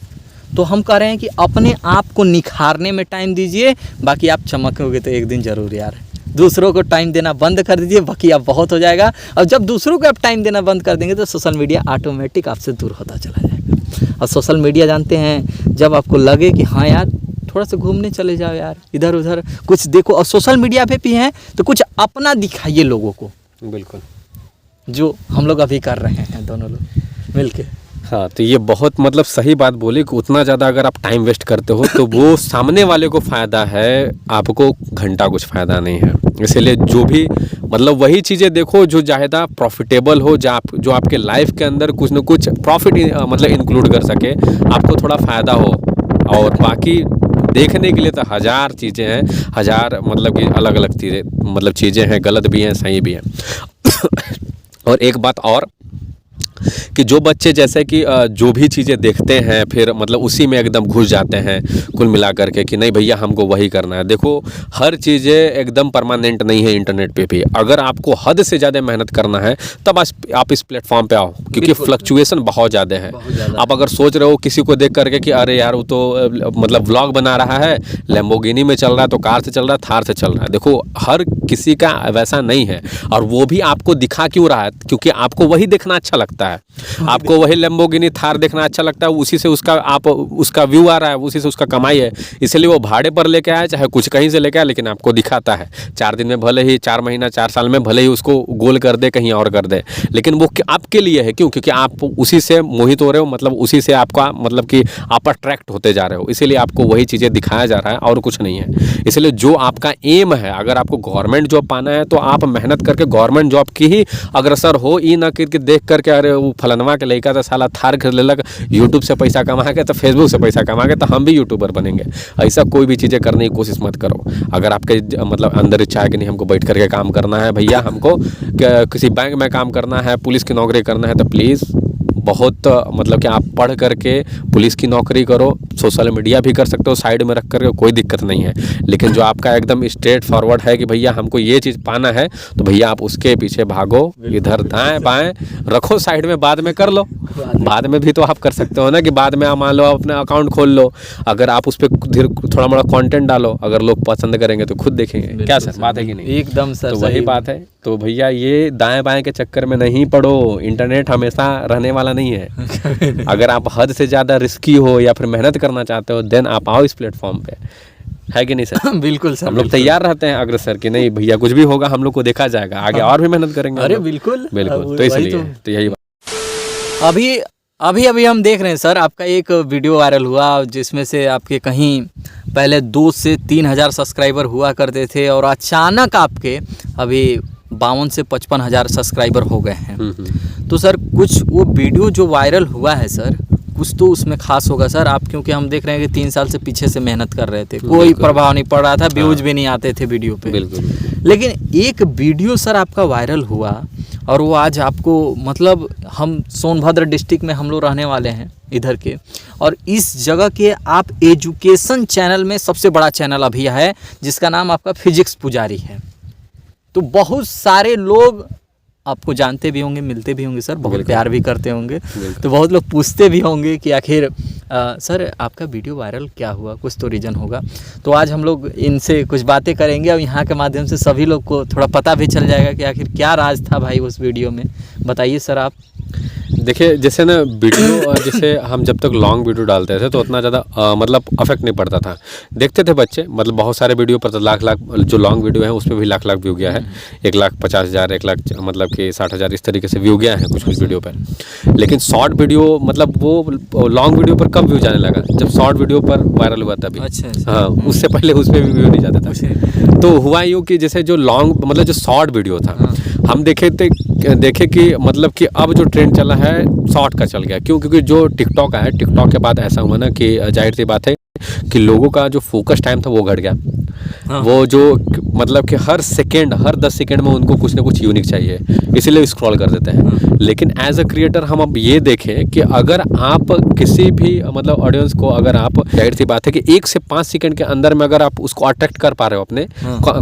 तो हम कह रहे हैं कि अपने आप को निखारने में टाइम दीजिए, बाकी आप चमकोगे तो एक दिन ज़रूर यार। दूसरों को टाइम देना बंद कर दीजिए, बाकी आप बहुत हो जाएगा। और जब दूसरों को आप टाइम देना बंद कर देंगे तो सोशल मीडिया ऑटोमेटिक आपसे दूर होता चला जाएगा। और सोशल मीडिया जानते हैं, जब आपको लगे कि हाँ यार थोड़ा सा घूमने चले जाओ यार, इधर उधर कुछ देखो, और सोशल मीडिया पे भी हैं तो कुछ अपना दिखाइए लोगों को। बिल्कुल, जो हम लोग अभी कर रहे हैं दोनों लोग मिलके। हाँ, तो ये बहुत मतलब सही बात बोली कि उतना ज़्यादा अगर आप टाइम वेस्ट करते हो तो वो सामने वाले को फ़ायदा है, आपको घंटा कुछ फ़ायदा नहीं है। इसीलिए जो भी मतलब वही चीज़ें देखो जो ज़्यादा प्रॉफिटेबल हो, जो आपके लाइफ के अंदर कुछ न कुछ प्रॉफिट मतलब इंक्लूड कर सके, आपको थोड़ा फ़ायदा हो। और बाकी देखने के लिए तो हज़ार चीज़ें हैं, हज़ार मतलब कि अलग अलग चीज़ें हैं, गलत भी हैं, सही भी हैं। और एक बात और कि जो बच्चे जैसे कि जो भी चीज़ें देखते हैं फिर मतलब उसी में एकदम घुस जाते हैं कुल मिला करके कि नहीं भैया हमको वही करना है। देखो हर चीज़ें एकदम परमानेंट नहीं है इंटरनेट पे भी। अगर आपको हद से ज़्यादा मेहनत करना है तब आप इस प्लेटफॉर्म पे आओ, क्योंकि फ्लक्चुएशन बहुत ज़्यादा है। आप अगर सोच रहे हो किसी को देख करके कि अरे यार वो तो मतलब व्लॉग बना रहा है, लैम्बोर्गिनी में चल रहा है, तो कार से चल रहा है, थार से चल रहा है। देखो हर किसी का वैसा नहीं है, और वो भी आपको दिखा क्यों रहा है? क्योंकि आपको वही देखना अच्छा लगता है, आपको वही लैम्बोर्गिनी थार देखना अच्छा लगता है, उसी से उसका व्यू आ रहा है, उसी से उसका कमाई है, इसलिए वो भाड़े पर लेके आया, चाहे कुछ कहीं से लेके आया, लेकिन आपको दिखाता है। 4 दिन में भले ही, 4 महीना 4 साल में भले ही उसको गोल कर दे, कहीं और कर दे, लेकिन वो आपके लिए है। क्यों? क्योंकि आप उसी से मोहित हो रहे हो, मतलब उसी से आपका मतलब कि आप अट्रैक्ट होते जा रहे हो, इसीलिए आपको वही चीज़ें दिखाया जा रहा है और कुछ नहीं है। इसलिए जो आपका एम है, अगर आपको गवर्नमेंट जॉब पाना है तो आप मेहनत करके गवर्नमेंट जॉब की ही अग्रसर हो, ये ना करके देख करके अरे वो फलनवा के लड़का तो साला थार खरीद लेलक, यूट्यूब से पैसा कमा के तो फेसबुक से पैसा कमा के तो हम भी यूट्यूबर बनेंगे। ऐसा कोई भी चीज़ें करने की कोशिश मत करो। अगर आपके मतलब अंदर इच्छा है कि नहीं हमको बैठ करके काम करना है भैया, हमको किसी बैंक में काम करना है, पुलिस की नौकरी करना है, तो प्लीज़ बहुत मतलब कि आप पढ़ करके पुलिस की नौकरी करो, सोशल मीडिया भी कर सकते हो साइड में रख करके, कोई दिक्कत नहीं है। लेकिन जो आपका एकदम स्ट्रेट फॉरवर्ड है कि भैया हमको ये चीज़ पाना है, तो भैया आप उसके पीछे भागो, इधर दाएं बाएं रखो साइड में, बाद में कर लो। बाद में भी तो आप कर सकते हो ना, कि बाद में आप मान लो अपना अकाउंट खोल लो, अगर आप उस पर थोड़ा मोड़ा कंटेंट डालो, अगर लोग पसंद करेंगे तो खुद देखेंगे। क्या सर, बात है कि नहीं? एकदम सर, तो वही बात है। तो भैया ये दाएं बाएं के चक्कर में नहीं पड़ो, इंटरनेट हमेशा रहने वाला नहीं है। अगर आप हद से ज़्यादा रिस्की हो या फिर मेहनत करना चाहते हो, देन आप आओ इस प्लेटफॉर्म पे, है कि नहीं सर? बिल्कुल सर, हम लोग तैयार रहते हैं अग्रसर कि नहीं भैया कुछ भी होगा हम लोग को देखा जाएगा, आगे और भी मेहनत करेंगे। अरे बिल्कुल बिल्कुल, तो इसलिए तो यही बात। अभी हम देख रहे हैं सर, आपका एक वीडियो वायरल हुआ जिसमें से आपके कहीं पहले 2 से 3 हज़ार सब्सक्राइबर हुआ करते थे, और अचानक आपके अभी 52 से 55 हज़ार सब्सक्राइबर हो गए हैं। तो सर कुछ वो वीडियो जो वायरल हुआ है सर, कुछ तो उसमें खास होगा सर। आप क्योंकि हम देख रहे हैं कि 3 साल से पीछे से मेहनत कर रहे थे, कोई प्रभाव नहीं पड़ रहा था, व्यूज भी नहीं आते थे वीडियो पे। बिल्कुल। लेकिन एक वीडियो सर आपका वायरल हुआ, और वो आज आपको मतलब हम सोनभद्र डिस्ट्रिक्ट में हम लोग रहने वाले हैं इधर के, और इस जगह के आप एजुकेशन चैनल में सबसे बड़ा चैनल अभी है जिसका नाम आपका फिजिक्स पुजारी है। तो बहुत सारे लोग आपको जानते भी होंगे, मिलते भी होंगे सर, बहुत प्यार भी करते होंगे, तो बहुत लोग पूछते भी होंगे कि आखिर सर आपका वीडियो वायरल क्या हुआ, कुछ तो रीज़न होगा। तो आज हम लोग इनसे कुछ बातें करेंगे, और यहाँ के माध्यम से सभी लोग को थोड़ा पता भी चल जाएगा कि आखिर क्या राज था भाई उस वीडियो में। बताइए सर आप। देखिए जैसे ना वीडियो, जैसे हम जब तक लॉन्ग वीडियो डालते थे तो उतना ज़्यादा मतलब अफेक्ट नहीं पड़ता था, देखते थे बच्चे, मतलब बहुत सारे वीडियो पर तो लाख जो लॉन्ग वीडियो है उसमें भी लाख व्यू गया है, 1,50,000 1 लाख मतलब कि 60,000 इस तरीके से व्यू गया है कुछ वीडियो पर। लेकिन शॉर्ट वीडियो मतलब वो लॉन्ग वीडियो पर कब व्यू जाने लगा? जब शॉर्ट वीडियो पर वायरल हुआ तभी। अच्छा। हाँ, उससे पहले उस पर भी व्यू नहीं जाता था। तो हुआ यूँ कि जैसे जो लॉन्ग मतलब जो शॉर्ट वीडियो था, हम देखे कि मतलब कि अब जो ट्रेंड चला है शॉर्ट का चल गया। क्यों? क्योंकि जो टिकटॉक आया, टिकटॉक के बाद ऐसा हुआ ना कि जाहिर सी बात है कि लोगों का जो फोकस टाइम था वो घट गया। वो जो मतलब कि हर 10 सेकंड में उनको कुछ ना कुछ यूनिक चाहिए, इसीलिए स्क्रॉल कर देते हैं। लेकिन एज अ क्रिएटर हम अब ये देखें कि अगर आप किसी भी मतलब ऑडियंस को, अगर आप, जाहिर सी बात है कि 1 से 5 सेकंड के अंदर में अगर आप उसको अट्रैक्ट कर पा रहे हो अपने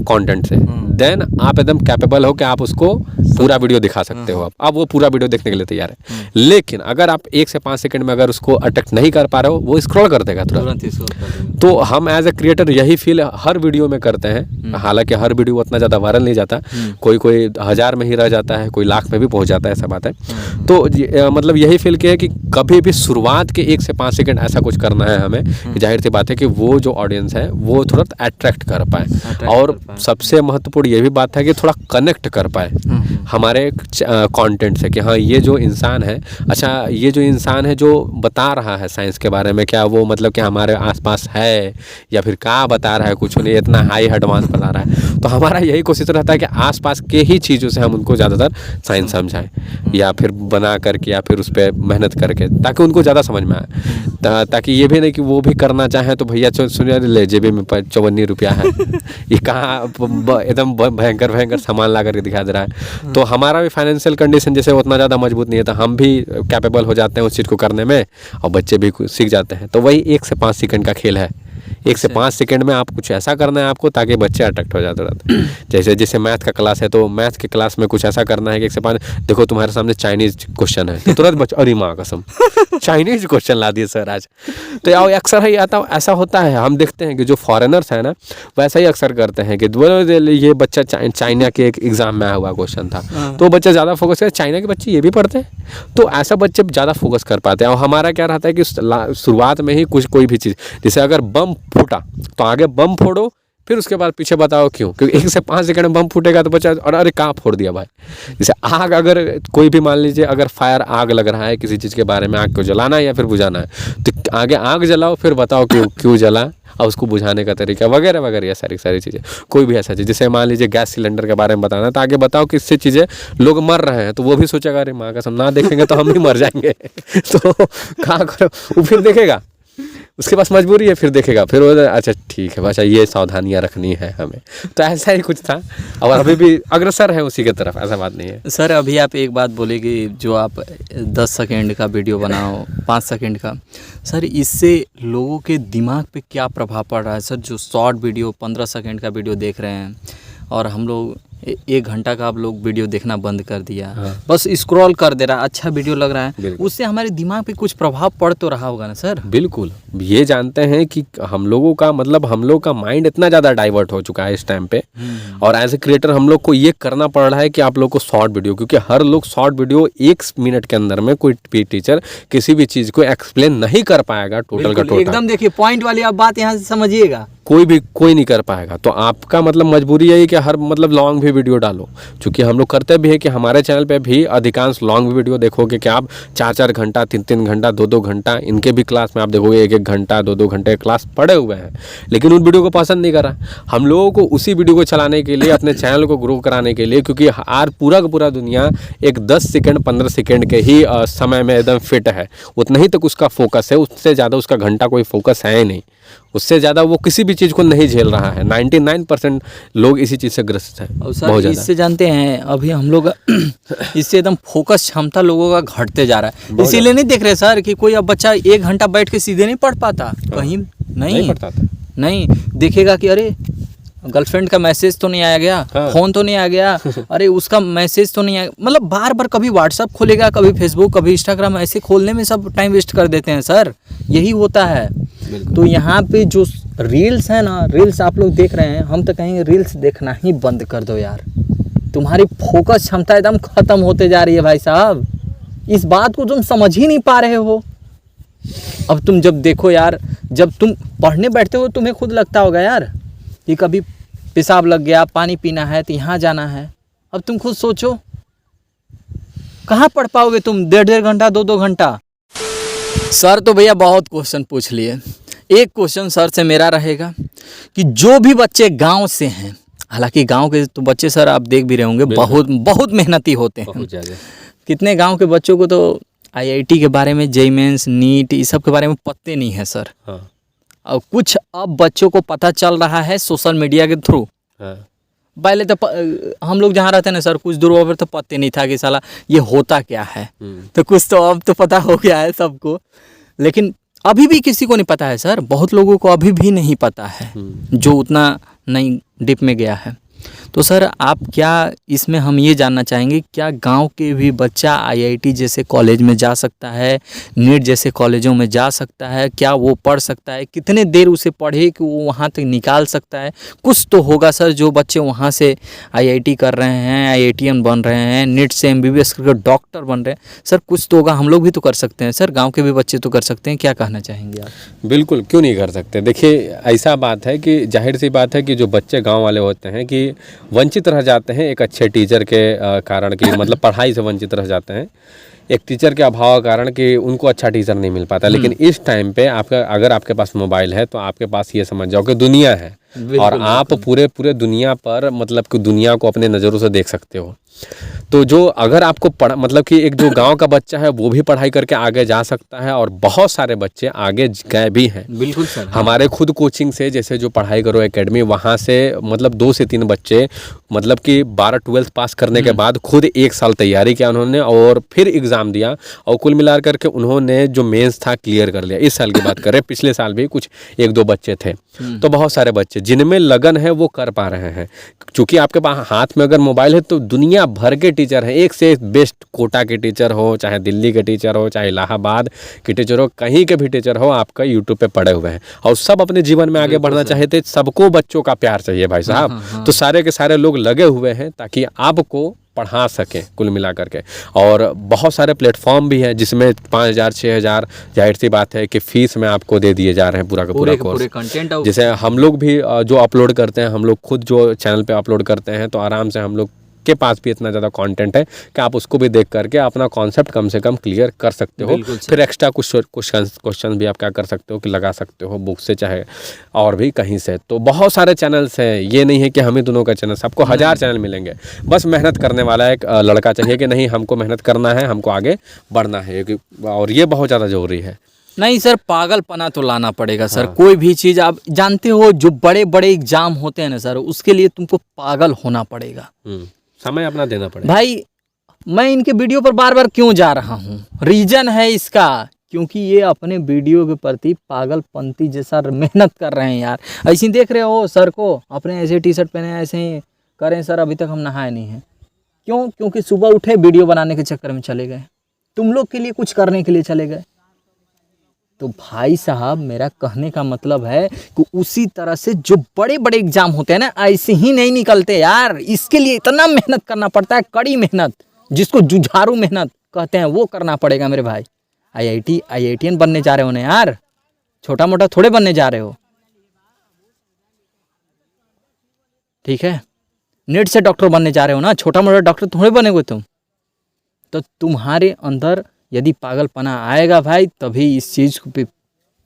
कंटेंट से, देन आप एकदम कैपेबल हो कि आप उसको पूरा वीडियो दिखा सकते हो। अब वो पूरा वीडियो देखने के लिए तैयार है। लेकिन अगर आप 1 से 5 सेकंड में अगर उसको अट्रैक्ट नहीं कर पा रहे हो, वो स्क्रॉल कर देगा तुरंत। तो हम एज ए क्रिएटर यही फील हर वीडियो में करते हैं। हालांकि हर वीडियो उतना ज़्यादा वायरल नहीं जाता, कोई 1000 में ही रह जाता है, कोई लाख में भी पहुंच जाता है, ऐसा बात है। तो मतलब यही फील किया है कि कभी भी शुरुआत के 1 से 5 सेकंड ऐसा कुछ करना है हमें कि जाहिर सी बात है कि वो जो ऑडियंस है वो तुरंत अट्रैक्ट कर पाए, और सबसे महत्वपूर्ण ये भी बात है कि थोड़ा कनेक्ट कर पाए हमारे कंटेंट से, कि हाँ ये जो इंसान है, अच्छा ये जो इंसान है जो बता रहा है साइंस के बारे में, क्या वो मतलब कि हमारे आसपास है या फिर कहाँ बता रहा है कुछ नहीं, इतना हाई एडवांस बता रहा है। तो हमारा यही कोशिश रहता है कि आसपास के ही चीज़ों से हम उनको ज़्यादातर साइंस समझाएं या फिर बना करके या फिर उस पर मेहनत करके, ताकि उनको ज़्यादा समझ में आए। ताकि ये भी नहीं कि वो भी करना चाहें तो भैया सुनिए ले जेबी में 54 रुपया है, ये कहाँ एकदम भयंकर भयंकर सामान ला करके दिखा दे रहा है। तो हमारा भी फाइनेंशियल कंडीशन जैसे उतना ज़्यादा मजबूत नहीं है, तो हम भी कैपेबल हो जाते हैं उस चीज़ को करने में और बच्चे भी सीख जाते हैं। तो वही 1 से 5 सेकंड का खेल है। 1 से 5 सेकंड में आप कुछ ऐसा करना है आपको ताकि बच्चे अट्रैक्ट हो जाते रहते। जैसे मैथ का क्लास है तो मैथ के क्लास में कुछ ऐसा करना है कि 1 से 5 देखो तुम्हारे सामने चाइनीज क्वेश्चन है तो तुरंत बच्चा अरे माँ कसम चाइनीज क्वेश्चन ला दिए सर आज। तो यार अक्सर ही आता ऐसा होता है, हम देखते हैं कि जो फॉरेनर्स है ना वैसा ही अक्सर करते हैं कि ये बच्चा चाइना के एक एग्जाम में आया हुआ क्वेश्चन था तो बच्चा ज़्यादा फोकस करे, चाइना के बच्चे ये भी पढ़ते हैं तो ऐसा बच्चे ज़्यादा फोकस कर पाते हैं। और हमारा क्या रहता है कि शुरुआत में ही कोई भी चीज़, जैसे अगर बम फूटा तो आगे बम फोड़ो, फिर उसके बाद पीछे बताओ क्यों, क्योंकि 1 से 5 सेकंड में बम फूटेगा तो बच्चा और अरे कहाँ फोड़ दिया भाई। जैसे आग, अगर कोई भी मान लीजिए अगर फायर आग लग रहा है किसी चीज़ के बारे में, आग को जलाना है या फिर बुझाना है तो आगे आग जलाओ फिर बताओ क्यों जला और उसको बुझाने का तरीका वगैरह वगैरह, ये सारी चीज़ें। कोई भी ऐसा चीज़ जैसे मान लीजिए गैस सिलेंडर के बारे में बताना है तो आगे बताओ कि इससे चीज़ें लोग मर रहे हैं तो वो भी सोचेगा अरे माँ कसम ना देखेंगे तो हम भी मर जाएंगे तो कहाँ करो, वो फिर देखेगा, उसके पास मजबूरी है फिर देखेगा, फिर वो अच्छा ठीक है अच्छा ये सावधानियां रखनी है हमें। तो ऐसा ही कुछ था और अभी भी अग्रसर है उसी के तरफ, ऐसा बात नहीं है। सर अभी आप एक बात बोले कि जो आप 10 सेकेंड का वीडियो बनाओ 5 सेकेंड का, सर इससे लोगों के दिमाग पे क्या प्रभाव पड़ रहा है सर? जो शॉर्ट वीडियो 15 सेकेंड का वीडियो देख रहे हैं और हम लोग 1 घंटा का आप लोग वीडियो देखना बंद कर दिया, हाँ। बस स्क्रॉल कर दे रहा, अच्छा वीडियो लग रहा है, उससे हमारे दिमाग पे कुछ प्रभाव पड़ तो रहा होगा ना सर? बिल्कुल, ये जानते हैं कि हम लोगों का मतलब हम लोग का माइंड इतना ज़्यादा डाइवर्ट हो चुका है इस टाइम पे और एज ए क्रिएटर हम लोग को ये करना पड़ रहा है कि आप लोग को शॉर्ट वीडियो, क्योंकि हर लोग शॉर्ट वीडियो 1 मिनट के अंदर में कोई भी टीचर किसी भी चीज़ को एक्सप्लेन नहीं कर पाएगा टोटल का टोटल। एकदम देखिए पॉइंट वाली आप बात यहाँ से समझिएगा, कोई नहीं कर पाएगा। तो आपका मतलब मजबूरी है कि हर मतलब लॉन्ग भी वीडियो डालो, क्योंकि हम लोग करते भी है कि हमारे चैनल पे भी अधिकांश लॉन्ग वीडियो देखोगे कि आप 4-4 घंटा 3-3 घंटा 2-2 घंटा इनके भी क्लास में आप देखोगे 1-1 घंटा 2-2 घंटे क्लास पड़े हुए हैं, लेकिन उन वीडियो को पसंद नहीं कर रहा। हम लोगों को उसी वीडियो को चलाने के लिए अपने चैनल को ग्रो कराने के लिए, क्योंकि आज पूरा का पूरा दुनिया एक 10 सेकेंड 15 सेकेंड के ही समय में एकदम फिट है, उतना ही तक उसका फोकस है, उससे ज़्यादा उसका घंटा कोई फोकस है ही नहीं, उससे ज़्यादा वो किसी भी चीज़ को नहीं झेल रहा है। 99% लोग इसी चीज़ से ग्रस्त हैं। और सर इससे जानते हैं अभी हम लोग इससे एकदम फोकस क्षमता लोगों का घटते जा रहा है, इसीलिए नहीं देख रहे सर कि कोई अब बच्चा 1 घंटा बैठ के सीधे नहीं पढ़ पाता, कहीं नहीं पढ़ता था, नहीं देखेगा कि अरे गर्लफ्रेंड का मैसेज तो नहीं आया गया, हाँ। फोन तो नहीं आ गया, अरे उसका मैसेज तो नहीं आया, मतलब बार बार कभी व्हाट्सअप खोलेगा कभी फेसबुक कभी इंस्टाग्राम, ऐसे खोलने में सब टाइम वेस्ट कर देते हैं सर, यही होता है। तो यहाँ पे जो रील्स है ना, रील्स आप लोग देख रहे हैं, हम तो कहेंगे रील्स देखना ही बंद कर दो यार, तुम्हारी फोकस क्षमता एकदम खत्म होते जा रही है भाई साहब, इस बात को तुम समझ ही नहीं पा रहे हो। अब तुम जब देखो यार, जब तुम पढ़ने बैठते हो तुम्हें खुद लगता होगा यार कि कभी पेशाब लग गया, पानी पीना है तो यहाँ जाना है, अब तुम खुद सोचो कहाँ पढ़ पाओगे तुम 1.5 घंटा 2-2 घंटा। सर तो भैया बहुत क्वेश्चन पूछ लिए, एक क्वेश्चन सर से मेरा रहेगा कि जो भी बच्चे गांव से हैं, हालांकि गांव के तो बच्चे सर आप देख भी रहे होंगे बहुत मेहनती होते हैं, कितने गांव के बच्चों को तो IIT के बारे में, जेईई मेंस, नीट, इस सब के बारे में पते नहीं है सर, हाँ। और कुछ अब बच्चों को पता चल रहा है सोशल मीडिया के थ्रू, हाँ। पहले तो हम लोग जहाँ रहते हैं ना सर, कुछ दूर पर तो पता नहीं था कि साला ये होता क्या है, तो कुछ तो अब तो पता हो गया है सबको, लेकिन अभी भी किसी को नहीं पता है सर, बहुत लोगों को अभी भी नहीं पता है जो उतना नहीं डीप में गया है। तो सर आप क्या इसमें हम ये जानना चाहेंगे, क्या गांव के भी बच्चा IIT जैसे कॉलेज में जा सकता है, नीट जैसे कॉलेजों में जा सकता है, क्या वो पढ़ सकता है, कितने देर उसे पढ़े कि वो वहाँ तक निकाल सकता है? कुछ तो होगा सर, जो बच्चे वहाँ से IIT कर रहे हैं, IITian बन रहे हैं, नीट से MBBS करके डॉक्टर बन रहे हैं, सर कुछ तो होगा, हम लोग भी तो कर सकते हैं सर, गाँव के भी बच्चे तो कर सकते हैं, क्या कहना चाहेंगे आप? बिल्कुल, क्यों नहीं कर सकते। देखिए ऐसा बात है कि जाहिर सी बात है कि जो बच्चे गाँव वाले होते हैं कि वंचित रह जाते हैं एक अच्छे टीचर के कारण, कि मतलब पढ़ाई से वंचित रह जाते हैं, एक टीचर के अभाव के कारण कि उनको अच्छा टीचर नहीं मिल पाता। लेकिन इस टाइम पे आपका अगर आपके पास मोबाइल है तो आपके पास ये समझ जाओ कि दुनिया है और आप पूरे पूरे दुनिया पर मतलब कि दुनिया को अपने नज़रों से देख सकते हो। तो जो अगर आपको मतलब कि एक जो गांव का बच्चा है वो भी पढ़ाई करके आगे जा सकता है और बहुत सारे बच्चे आगे गए भी हैं। बिल्कुल सर। हमारे खुद कोचिंग से जैसे जो पढ़ाई करो एकेडमी, वहाँ से मतलब 2 से 3 बच्चे मतलब कि 12-12 पास करने के बाद खुद 1 साल तैयारी किया उन्होंने और फिर एग्ज़ाम दिया और कुल मिला करके उन्होंने जो मेंस था क्लियर कर लिया। इस साल की बात करें, पिछले साल भी कुछ 1-2 बच्चे थे। तो बहुत सारे बच्चे जिनमें लगन है वो कर पा रहे हैं। क्योंकि आपके पास हाथ में अगर मोबाइल है तो दुनिया भर के टीचर हैं, एक से एक बेस्ट, कोटा के टीचर हो, चाहे दिल्ली के टीचर हो, चाहे इलाहाबाद के टीचर हो, कहीं के भी टीचर हो, आपका यूट्यूब पे पड़े हुए हैं और सब अपने जीवन में आगे बढ़ना चाहते। सबको बच्चों का प्यार चाहिए भाई साहब। तो सारे के सारे लोग लगे हुए हैं ताकि आपको पढ़ा सकें कुल मिला करके। और बहुत सारे प्लेटफॉर्म भी हैं जिसमें 5,000 6,000 जाहिर सी बात है कि फीस में आपको दे दिए जा रहे हैं पूरा का पूरा कोर्स। पूरे कंटेंट जैसे हम लोग भी जो अपलोड करते हैं, हम लोग खुद जो चैनल पे अपलोड करते हैं तो आराम से हम लोग के पास भी इतना ज़्यादा कंटेंट है कि आप उसको भी देख करके अपना कॉन्सेप्ट कम से कम क्लियर कर सकते हो। फिर एक्स्ट्रा कुछ क्वेश्चन भी आप क्या कर सकते हो कि लगा सकते हो बुक से चाहे और भी कहीं से। तो बहुत सारे चैनल्स हैं, ये नहीं है कि हम ही दोनों का चैनल, सबको 1000 चैनल मिलेंगे। बस मेहनत करने वाला एक लड़का चाहिए कि नहीं हमको मेहनत करना है, हमको आगे बढ़ना है और ये बहुत ज़्यादा ज़रूरी है। नहीं सर, पागलपना तो लाना पड़ेगा सर। कोई भी चीज़ आप जानते हो, जो बड़े बड़े एग्जाम होते हैं ना सर, उसके लिए तुमको पागल होना पड़ेगा, समय अपना देना पड़ेगा। भाई मैं इनके वीडियो पर बार बार क्यों जा रहा हूँ, रीजन है इसका, क्योंकि ये अपने वीडियो के प्रति पागलपंती जैसा मेहनत कर रहे हैं यार। ऐसे ही देख रहे हो सर को, अपने ऐसे टी शर्ट पहने ऐसे ही करें सर, अभी तक हम नहाए नहीं हैं। क्यों? क्योंकि सुबह उठे वीडियो बनाने के चक्कर में चले गए, तुम लोग के लिए कुछ करने के लिए चले गए। तो भाई साहब मेरा कहने का मतलब है कि उसी तरह से जो बड़े बड़े एग्जाम होते हैं ना, ऐसे ही नहीं निकलते यार। इसके लिए इतना मेहनत करना पड़ता है, कड़ी मेहनत, जिसको जुझारू मेहनत कहते हैं, वो करना पड़ेगा मेरे भाई। IITN बनने जा रहे हो ना यार, छोटा मोटा थोड़े बनने जा रहे हो, ठीक है। नीट से डॉक्टर बनने जा रहे हो ना, छोटा मोटा डॉक्टर थोड़े बनेगे तुम। तो तुम्हारे अंदर यदि पागलपना आएगा भाई, तभी इस चीज़ पे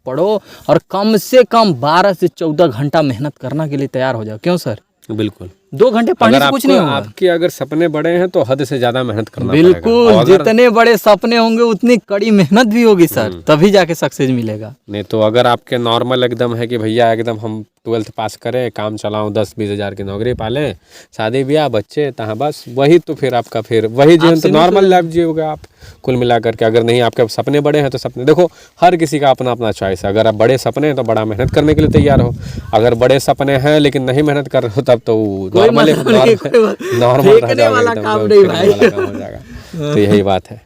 पढ़ो और कम से कम 12 से 14 घंटा मेहनत करने के लिए तैयार हो जाओ। क्यों सर? बिल्कुल। 2 घंटे पढ़ने से कुछ नहीं होगा। आपके अगर सपने बड़े हैं तो हद से ज़्यादा मेहनत करना पड़ेगा। बिल्कुल, अगर जितने बड़े सपने होंगे उतनी कड़ी मेहनत भी होगी सर, तभी जाके सक्सेस मिलेगा। नहीं तो अगर आपके नॉर्मल एकदम है कि भैया एकदम हम 12th पास करें, काम चलाऊं, 10-20 हज़ार की नौकरी पालें, शादी ब्याह बच्चे तहाँ, बस वही तो फिर आपका फिर वही जीवन तो नॉर्मल लाइफ जियोगे आप कुल मिला करके। अगर नहीं आपके सपने बड़े हैं तो सपने देखो, हर किसी का अपना अपना चॉइस है। अगर आप बड़े सपने हैं तो बड़ा मेहनत करने के लिए तैयार हो, अगर बड़े सपने हैं लेकिन नहीं मेहनत कर रहे हो तब तो नॉर्मल हो जाएगा। तो यही बात है।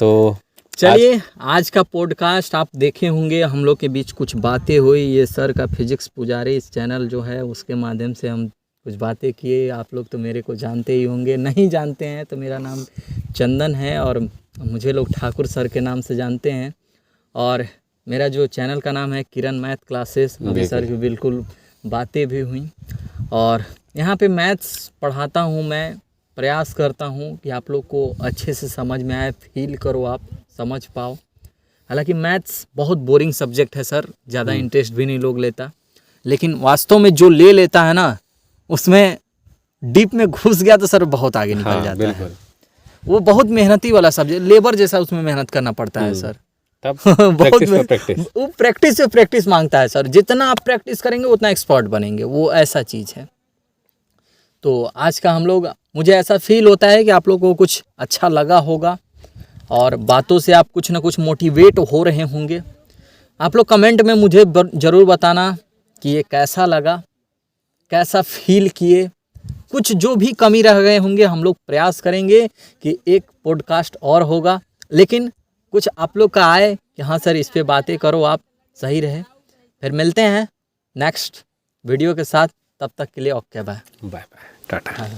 तो चलिए आज का पॉडकास्ट आप देखे होंगे, हम लोग के बीच कुछ बातें हुई। ये सर का फिजिक्स पुजारी इस चैनल जो है उसके माध्यम से हम कुछ बातें किए। आप लोग तो मेरे को जानते ही होंगे, नहीं जानते हैं तो मेरा नाम चंदन है और मुझे लोग ठाकुर सर के नाम से जानते हैं। और मेरा जो चैनल का नाम है किरण मैथ क्लासेस, अभी सर की बिल्कुल बातें भी हुई। और यहाँ पे मैथ्स पढ़ाता हूँ मैं, प्रयास करता हूँ कि आप लोग को अच्छे से समझ में आए, फील करो, आप समझ पाओ। हालांकि मैथ्स बहुत बोरिंग सब्जेक्ट है सर, ज़्यादा इंटरेस्ट भी नहीं लोग लेता, लेकिन वास्तव में जो ले लेता है ना, उसमें डीप में घुस गया तो सर बहुत आगे निकल जाता है। वो बहुत मेहनती वाला सब्जेक्ट, लेबर जैसा उसमें मेहनत करना पड़ता है सर। तब बहुत वो प्रैक्टिस से प्रैक्टिस मांगता है सर, जितना आप प्रैक्टिस करेंगे उतना एक्सपर्ट बनेंगे, वो ऐसा चीज़ है। तो आज का हम लोग, मुझे ऐसा फील होता है कि आप लोगों को कुछ अच्छा लगा होगा और बातों से आप कुछ ना कुछ मोटिवेट हो रहे होंगे। आप लोग कमेंट में मुझे ज़रूर बताना कि ये कैसा लगा, कैसा फील किए। कुछ जो भी कमी रह गए होंगे हम लोग प्रयास करेंगे कि एक पॉडकास्ट और होगा, लेकिन कुछ आप लोग का आए कि हाँ सर इस पे बातें करो, आप सही रहे। फिर मिलते हैं नेक्स्ट वीडियो के साथ, तब तक के लिए ओके, बाय बाय, टाटा।